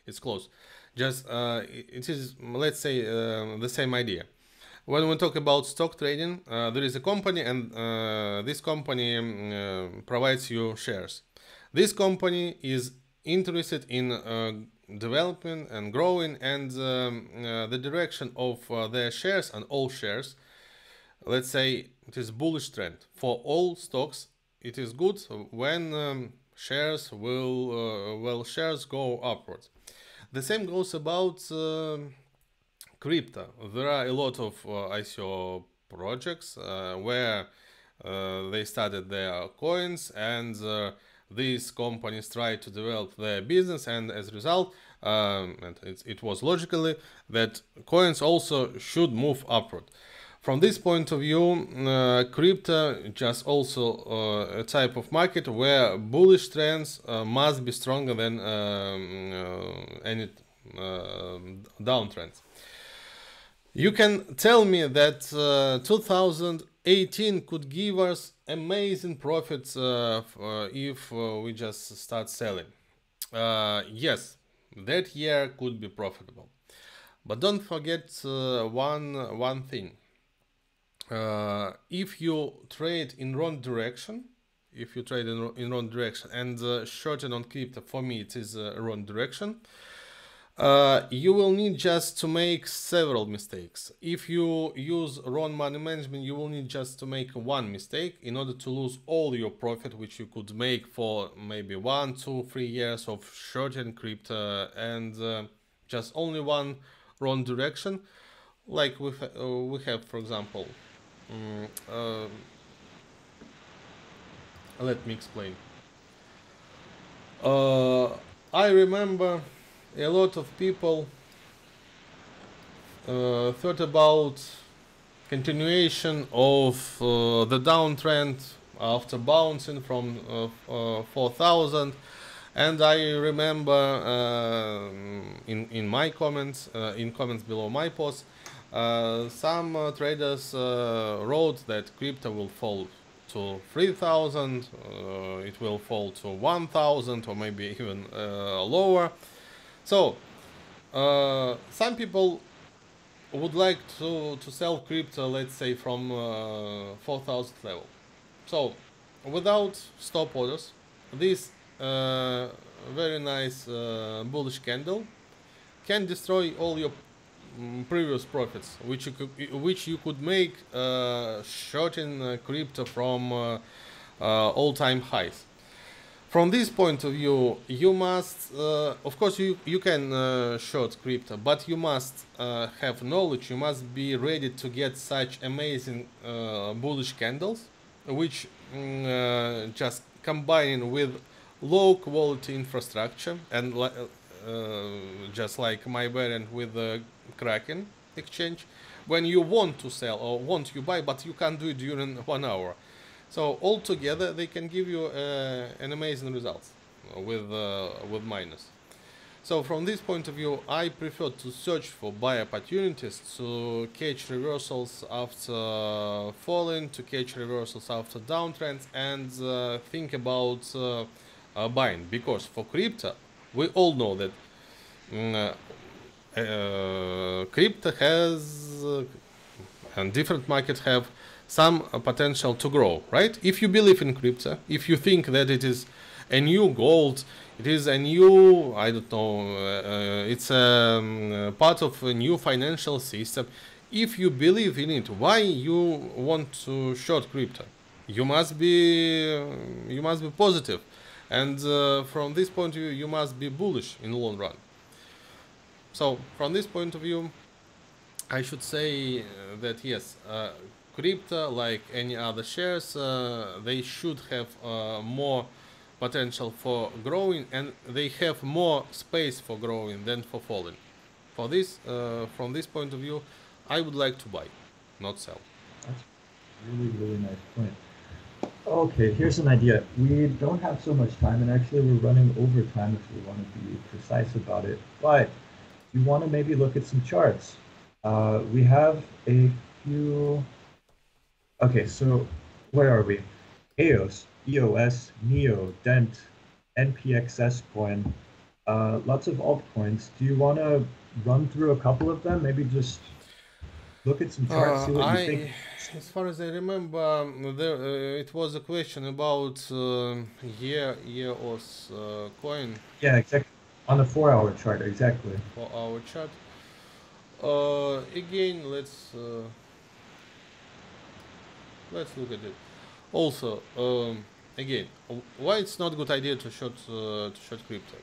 It's close. Just it is, let's say, the same idea. When we talk about stock trading, there is a company, and this company provides you shares. This company is interested in developing and growing, and the direction of their shares and all shares, let's say, it is bullish trend for all stocks. It is good when shares shares go upwards. The same goes about crypto. There are a lot of ICO projects where they started their coins, and these companies try to develop their business, and as a result, and it was logically that coins also should move upward. From this point of view, crypto just also a type of market where bullish trends must be stronger than any downtrends. You can tell me that 2018 could give us amazing profits if we just start selling. Yes, that year could be profitable. But don't forget one thing. If you trade in wrong direction, in wrong direction, and shorting on crypto, for me it is wrong direction, you will need just to make several mistakes. If you use wrong money management, you will need just to make one mistake in order to lose all your profit, which you could make for maybe 1, 2, 3 years of shorting crypto, and just only one wrong direction, like we have, for example. Let me explain. I remember a lot of people thought about continuation of the downtrend after bouncing from 4,000, and I remember in my comments, in comments below my post, some traders wrote that crypto will fall to 3,000, it will fall to 1,000, or maybe even lower. So some people would like to sell crypto, let's say, from 4,000 level. So without stop orders, this very nice bullish candle can destroy all your previous profits, which you could make shorting crypto from all-time highs. From this point of view, you must, of course, you can short crypto, but you must have knowledge. You must be ready to get such amazing bullish candles, which just combining with low quality infrastructure, and just like my variant with the Kraken exchange, when you want to sell or want to buy, but you can't do it during 1 hour. So altogether, they can give you an amazing result with miners. So from this point of view, I prefer to search for buy opportunities, to catch reversals after falling, to catch reversals after downtrends, and think about buying. Because for crypto, we all know that crypto has and different markets have some potential to grow, right? If you believe in crypto, if you think that it is a new gold, it is a new, I don't know, it's a part of a new financial system. If you believe in it, why you want to short crypto? You must be positive, and from this point of view, you must be bullish in the long run. So from this point of view, I should say that yes, crypto, like any other shares, they should have more potential for growing, and they have more space for growing than for falling. For this, from this point of view, I would like to buy, not sell. That's a really, really nice point. Okay, here's an idea. We don't have so much time, and actually we're running over time if we want to be precise about it. But you want to maybe look at some charts. We have a few. Okay, so where are we? EOS, EOS, NEO, DENT, NPXS coin, lots of altcoins. Do you want to run through a couple of them? Maybe just look at some charts, see what you think. As far as I remember, it was a question about EOS coin Yeah, exactly. On the 4 hour chart, exactly. for our chat. Again, let's look at it. Also, again, why it's not a good idea to short crypto?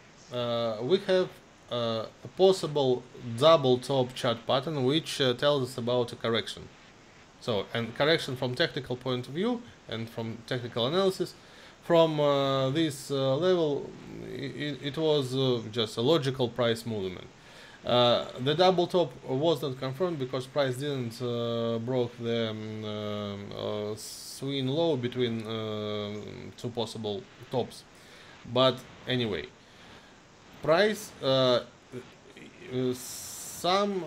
We have a possible double top chart pattern which tells us about a correction. So, and correction from technical point of view and from technical analysis, from this level, it was just a logical price movement. The double top was not confirmed because price didn't broke the swing low between two possible tops. But anyway, price some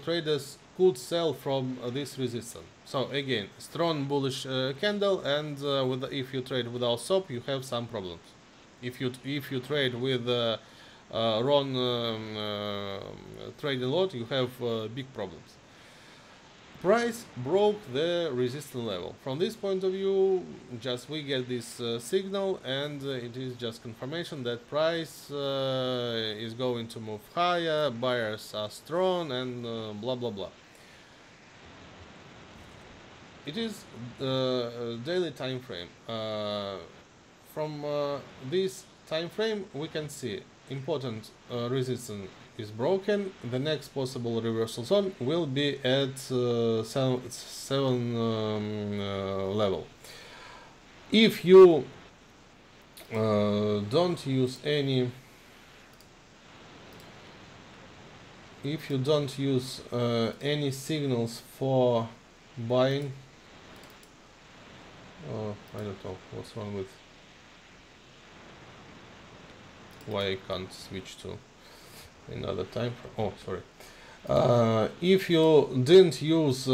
traders could sell from this resistance. So again, strong bullish candle, and if you trade without stop, you have some problems. If you trade with wrong trading lot, you have big problems. Price broke the resistance level. From this point of view, just we get this signal, and it is just confirmation that price is going to move higher, buyers are strong, and blah blah blah. It is daily time frame. From this time frame, we can see important resistance is broken. The next possible reversal zone will be at 7 level. If you don't use any signals for buying, I don't know what's wrong with why I can't switch to another time frame. Oh, sorry. If you didn't use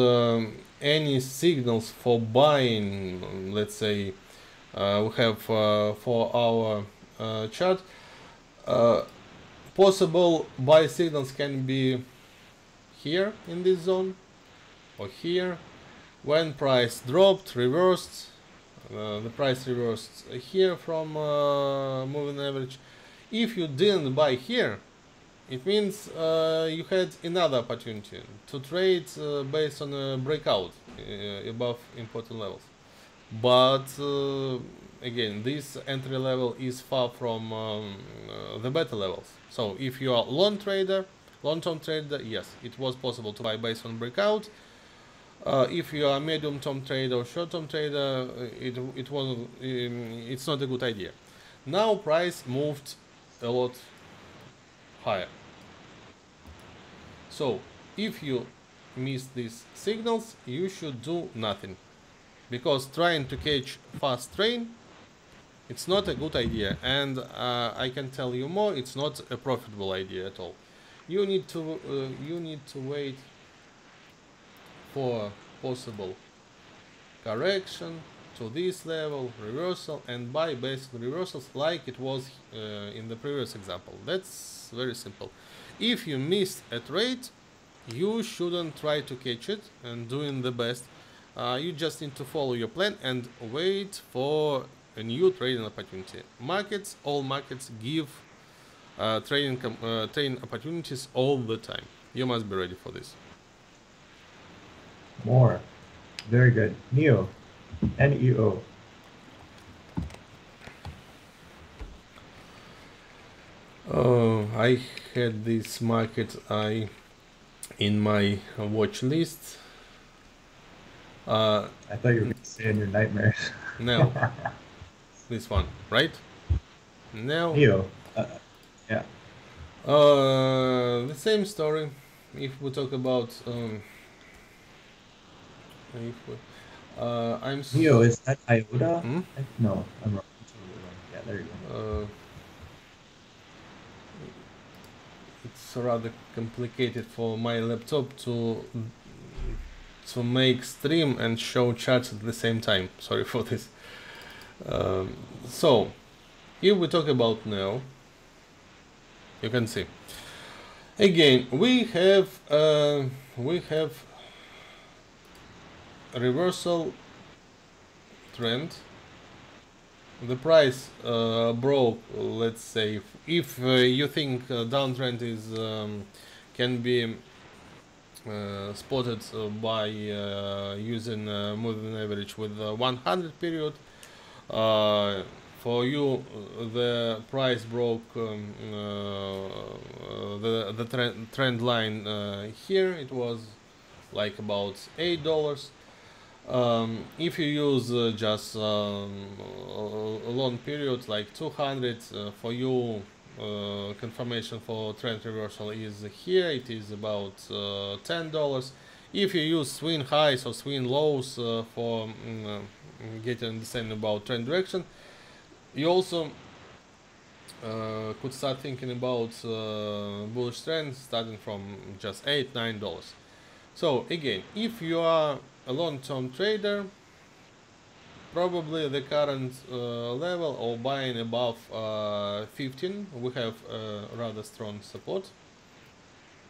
any signals for buying, let's say we have 4 hour chart, possible buy signals can be here in this zone or here. When price dropped, reversed, the price reversed here from moving average. If you didn't buy here, it means you had another opportunity to trade based on a breakout above important levels. But again, this entry level is far from the better levels. So if you are long-term trader, yes, it was possible to buy based on breakout. If you are a medium-term trader or short-term trader, it's not a good idea. Now price moved a lot higher. So if you miss these signals, you should do nothing, because trying to catch fast train, it's not a good idea, and I can tell you more, it's not a profitable idea at all. You need to wait for possible correction to this level, reversal, and buy based on reversals like it was in the previous example. That's very simple. If you missed a trade, you shouldn't try to catch it and doing the best. You just need to follow your plan and wait for a new trading opportunity. All markets give trading opportunities all the time. You must be ready for this. More. Very good. NEO. NEO. I had this market in my watch list. I thought you were going to say in your nightmares. No, this one, right? No. NEO. Yeah. The same story. If we talk about Neo, is that iota? Hmm? No, I'm wrong. I'm totally wrong. Yeah, there you go. It's rather complicated for my laptop to make stream and show charts at the same time. Sorry for this. So if we talk about Neo, you can see again we have a reversal trend. The price broke. Let's say if you think downtrend is can be spotted by using moving average with 100 period. For you, the price broke the trend line here. It was like about $8. If you use just a long period like 200, for you confirmation for trend reversal is here. It is about $10. If you use swing highs or swing lows for getting understanding about trend direction, you also could start thinking about bullish trend starting from just $8-9. So again, if you are a long-term trader, probably the current level or buying above 15, we have rather strong support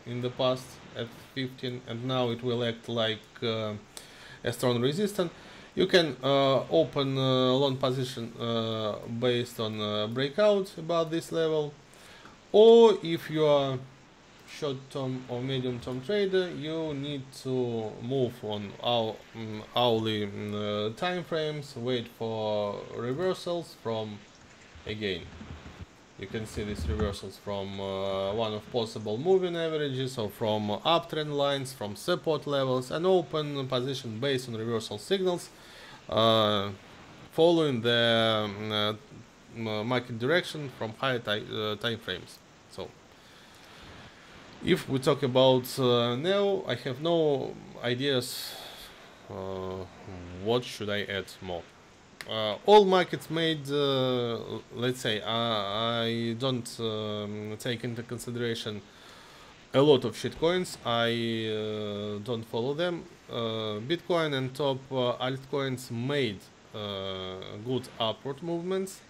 in the past at 15, and now it will act like a strong resistance. You can open long position based on breakout about this level, or if you are short-term or medium-term trader, you need to move on hourly time frames, wait for reversals from, again, you can see these reversals from one of possible moving averages or from uptrend lines, from support levels, and open position based on reversal signals following the market direction from higher time frames. So if we talk about Neo, I have no ideas what should I add more. All markets made, let's say, I don't take into consideration a lot of shitcoins. I don't follow them. Bitcoin and top altcoins made good upward movements.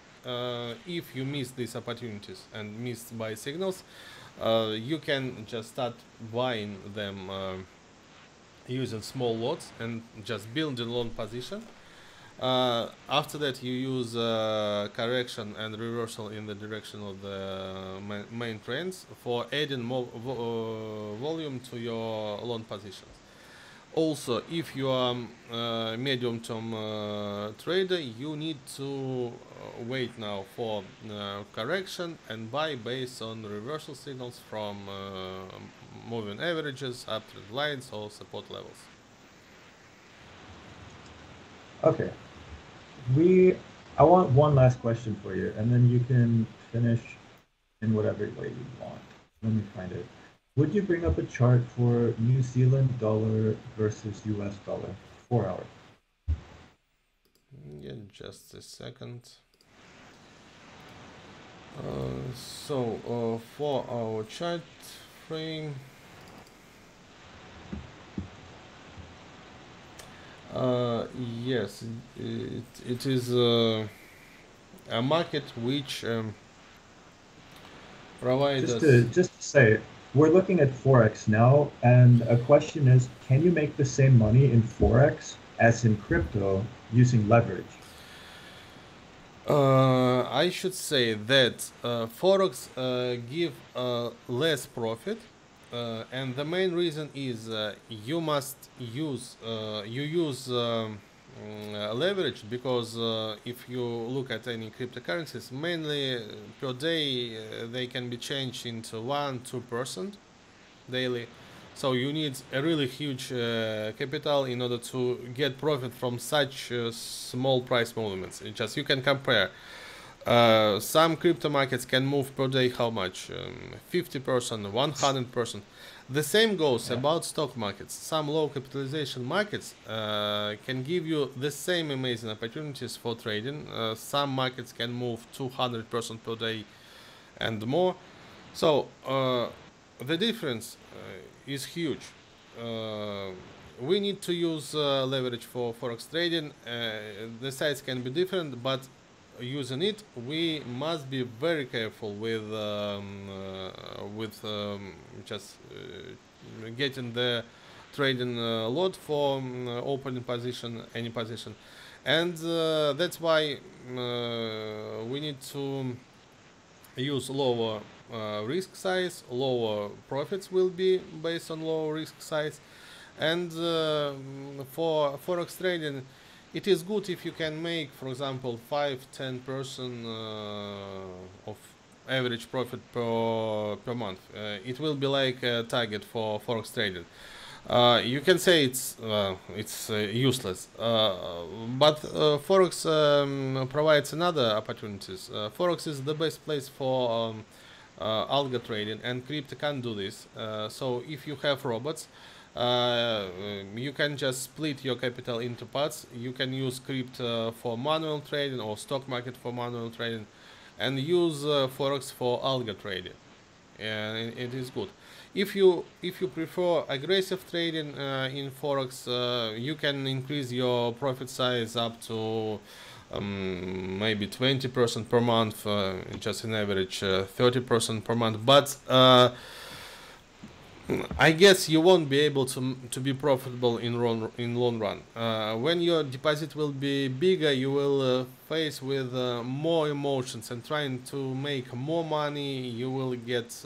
If you miss these opportunities and missed buy signals, you can just start buying them using small lots and just build a long position. After that, you use correction and reversal in the direction of the main trends for adding more volume to your long positions. Also, if you are a medium-term trader, you need to wait now for correction and buy based on reversal signals from moving averages, uptrend lines, or support levels. Okay. I want one last question for you, and then you can finish in whatever way you want. Let me find it. Would you bring up a chart for New Zealand dollar versus US dollar, 4 hour? Yeah, just a second. So for our chart frame, yes, it is a market which provides us. Just to say, we're looking at Forex now, and a question is, can you make the same money in Forex as in crypto using leverage? I should say that Forex give less profit, and the main reason is you must use leverage, because if you look at any cryptocurrencies, mainly per day they can be changed into 1-2% daily. So you need a really huge capital in order to get profit from such small price movements. You can compare Some crypto markets can move per day how much? 50%, 100%. The same goes about stock markets. Some low capitalization markets can give you the same amazing opportunities for trading. Some markets can move 200% per day and more. So the difference is huge. We need to use leverage for forex trading. The size can be different, but using it, we must be very careful with just getting the trading lot for opening position, any position, and that's why we need to use lower risk size. Lower profits will be based on lower risk size, and for forex trading, it is good if you can make, for example, 5-10% of average profit per month. It will be like a target for forex trading. You can say it's useless, but forex provides another opportunities. Forex is the best place for algo trading, and crypto can't do this. So if you have robots, you can just split your capital into parts. You can use crypto for manual trading or stock market for manual trading, and use forex for algo trading, and it is good. If you prefer aggressive trading in forex, you can increase your profit size up to maybe 20% per month, just an average 30% per month, but I guess you won't be able to be profitable in long run. When your deposit will be bigger, you will face with more emotions and trying to make more money. You will get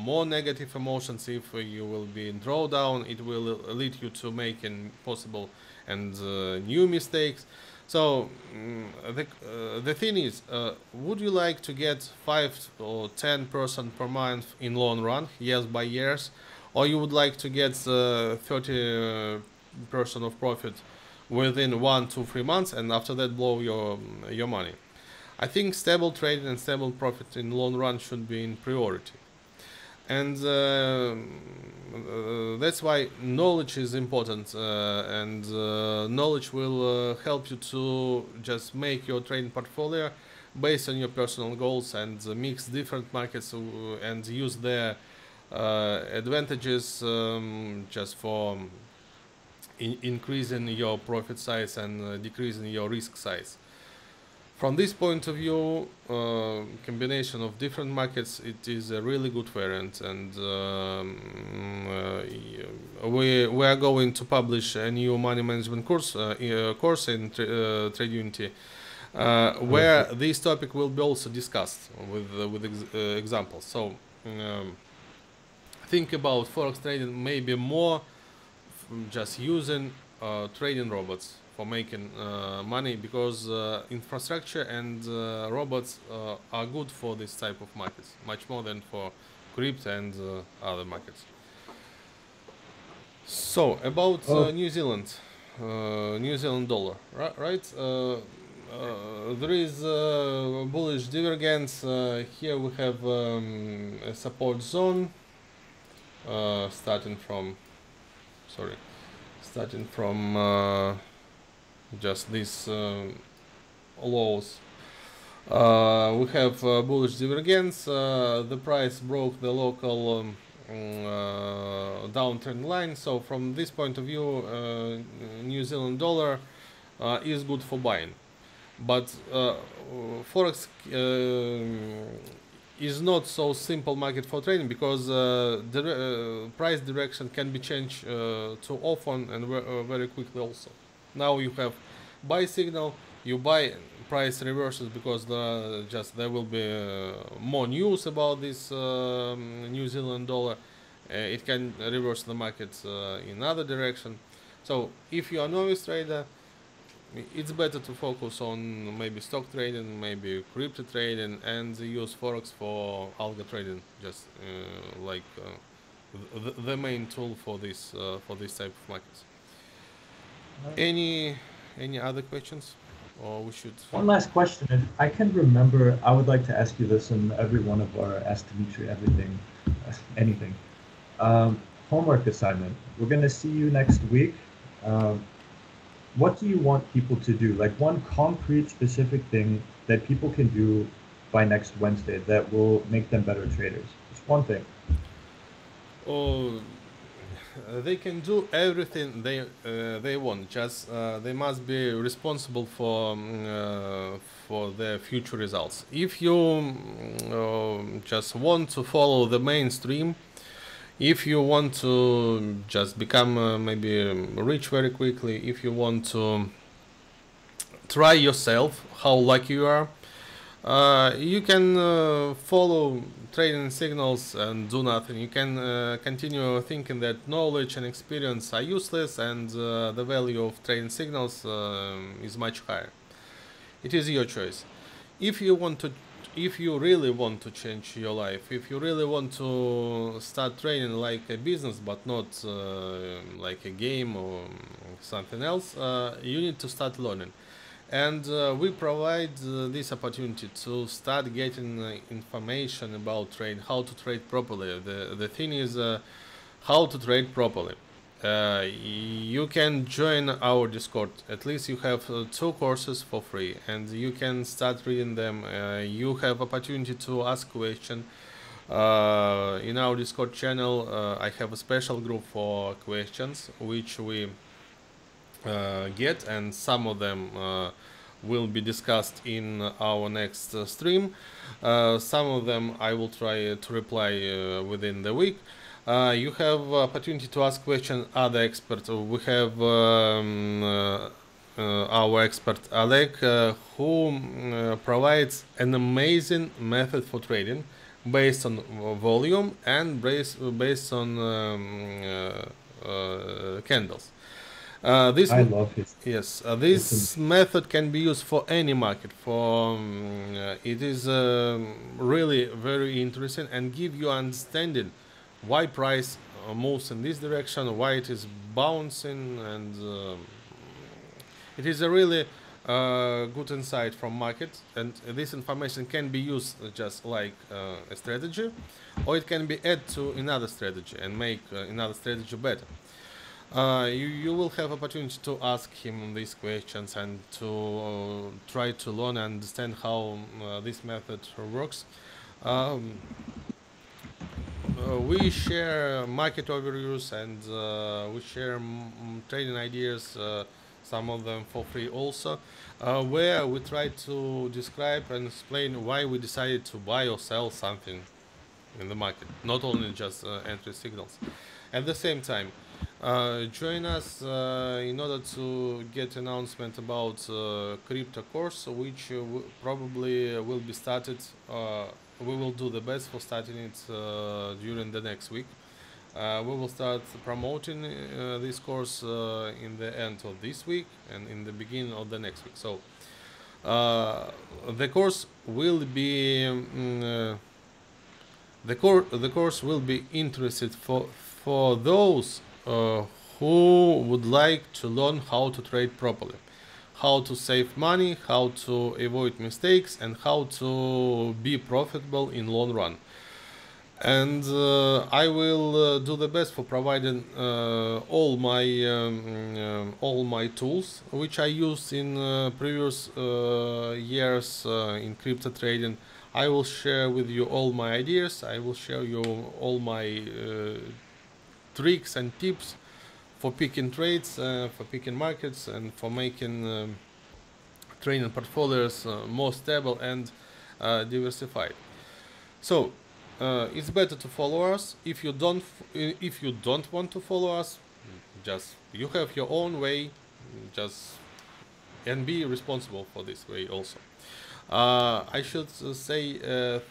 more negative emotions if you will be in drawdown. It will lead you to making possible and new mistakes. So the thing is, would you like to get 5 or 10% per month in long run, years by years? Or you would like to get 30% of profit within 1 to 3 months, and after that blow your money? I think stable trading and stable profit in long run should be in priority, and that's why knowledge is important, and knowledge will help you to just make your trading portfolio based on your personal goals, and mix different markets and use their advantages just for increasing your profit size and decreasing your risk size. From this point of view, combination of different markets, it is a really good variant, and we are going to publish a new money management course in TradeUnity, where this topic will be also discussed with examples. So think about forex trading maybe more just using trading robots for making money, because infrastructure and robots are good for this type of markets, much more than for crypto and other markets. So about New Zealand dollar, right? There is bullish divergence. Here we have a support zone. Starting from just these lows. We have bullish divergence. The price broke the local downtrend line. So from this point of view, New Zealand dollar is good for buying. But forex is not so simple market for trading, because the price direction can be changed too often and very quickly also. Now you have buy signal, you buy, price reverses because there will be more news about this New Zealand dollar. It can reverse the market in other direction. So if you are a novice trader, it's better to focus on maybe stock trading, maybe crypto trading, and use forex for algo trading, just like the main tool for this type of markets. Any other questions? or we should? One last question. If I can remember, I would like to ask you this in every one of our Ask Dmitry Everything, anything. Um, Homework assignment. We're going to see you next week. Um, what do you want people to do? Like one concrete, specific thing that people can do by next Wednesday that will make them better traders. Just one thing. Oh, they can do everything they want. Just they must be responsible for their future results. If you just want to follow the mainstream, if you want to just become maybe rich very quickly, if you want to try yourself how lucky you are, you can follow trading signals and do nothing. You can continue thinking that knowledge and experience are useless and the value of trading signals is much higher. It is your choice. If you want to, if you really want to change your life, if you really want to start trading like a business but not like a game or something else, you need to start learning. And we provide this opportunity to start getting information about trade, how to trade properly. The thing is how to trade properly. You can join our Discord. At least you have 2 courses for free, and you can start reading them. You have opportunity to ask questions. In our Discord channel, I have a special group for questions, which we get, and some of them will be discussed in our next stream. Some of them I will try to reply within the week. You have opportunity to ask questions other experts. We have our expert Alec, who provides an amazing method for trading based on volume and based on candles. This I love his. Yes, Listen, this method can be used for any market. It is really very interesting and give you understanding why price moves in this direction, why it is bouncing, and it is a really good insight from market. And this information can be used just like a strategy, or it can be added to another strategy and make another strategy better. You will have opportunity to ask him these questions and to try to learn and understand how this method works. Um, we share market overviews and we share trading ideas, some of them for free also, where we try to describe and explain why we decided to buy or sell something in the market, not only just entry signals. At the same time, join us in order to get announcement about crypto course, which probably will be started. We will do the best for starting it during the next week. We will start promoting this course in the end of this week and in the beginning of the next week. So the course will be the course will be interested for those who would like to learn how to trade properly, how to save money, how to avoid mistakes, and how to be profitable in long run. And I will do the best for providing all my tools which I used in previous years in crypto trading. I will share with you all my ideas. I will share you all my tricks and tips for picking trades, for picking markets, and for making trading portfolios more stable and diversified. So it's better to follow us. If you don't want to follow us, just you have your own way. Just and be responsible for this way also. I should say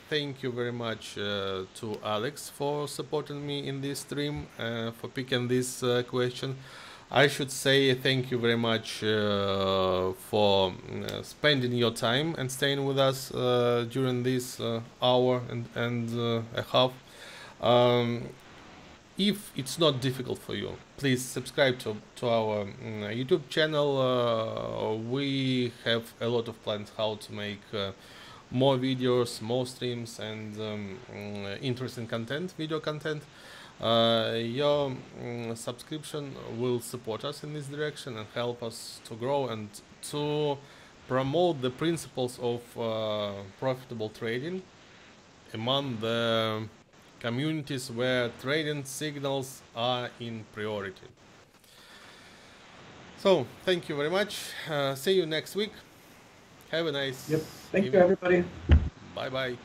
thank you very much to Alex for supporting me in this stream, for picking this question. I should say thank you very much for spending your time and staying with us during this hour and a half. if it's not difficult for you, please subscribe to our YouTube channel. We have a lot of plans how to make more videos, more streams, and interesting content, video content. Your subscription will support us in this direction and help us to grow and to promote the principles of profitable trading among the communities where trading signals are in priority. So, thank you very much. See you next week. Have a nice Yep. Thank you, evening. everybody. Bye bye.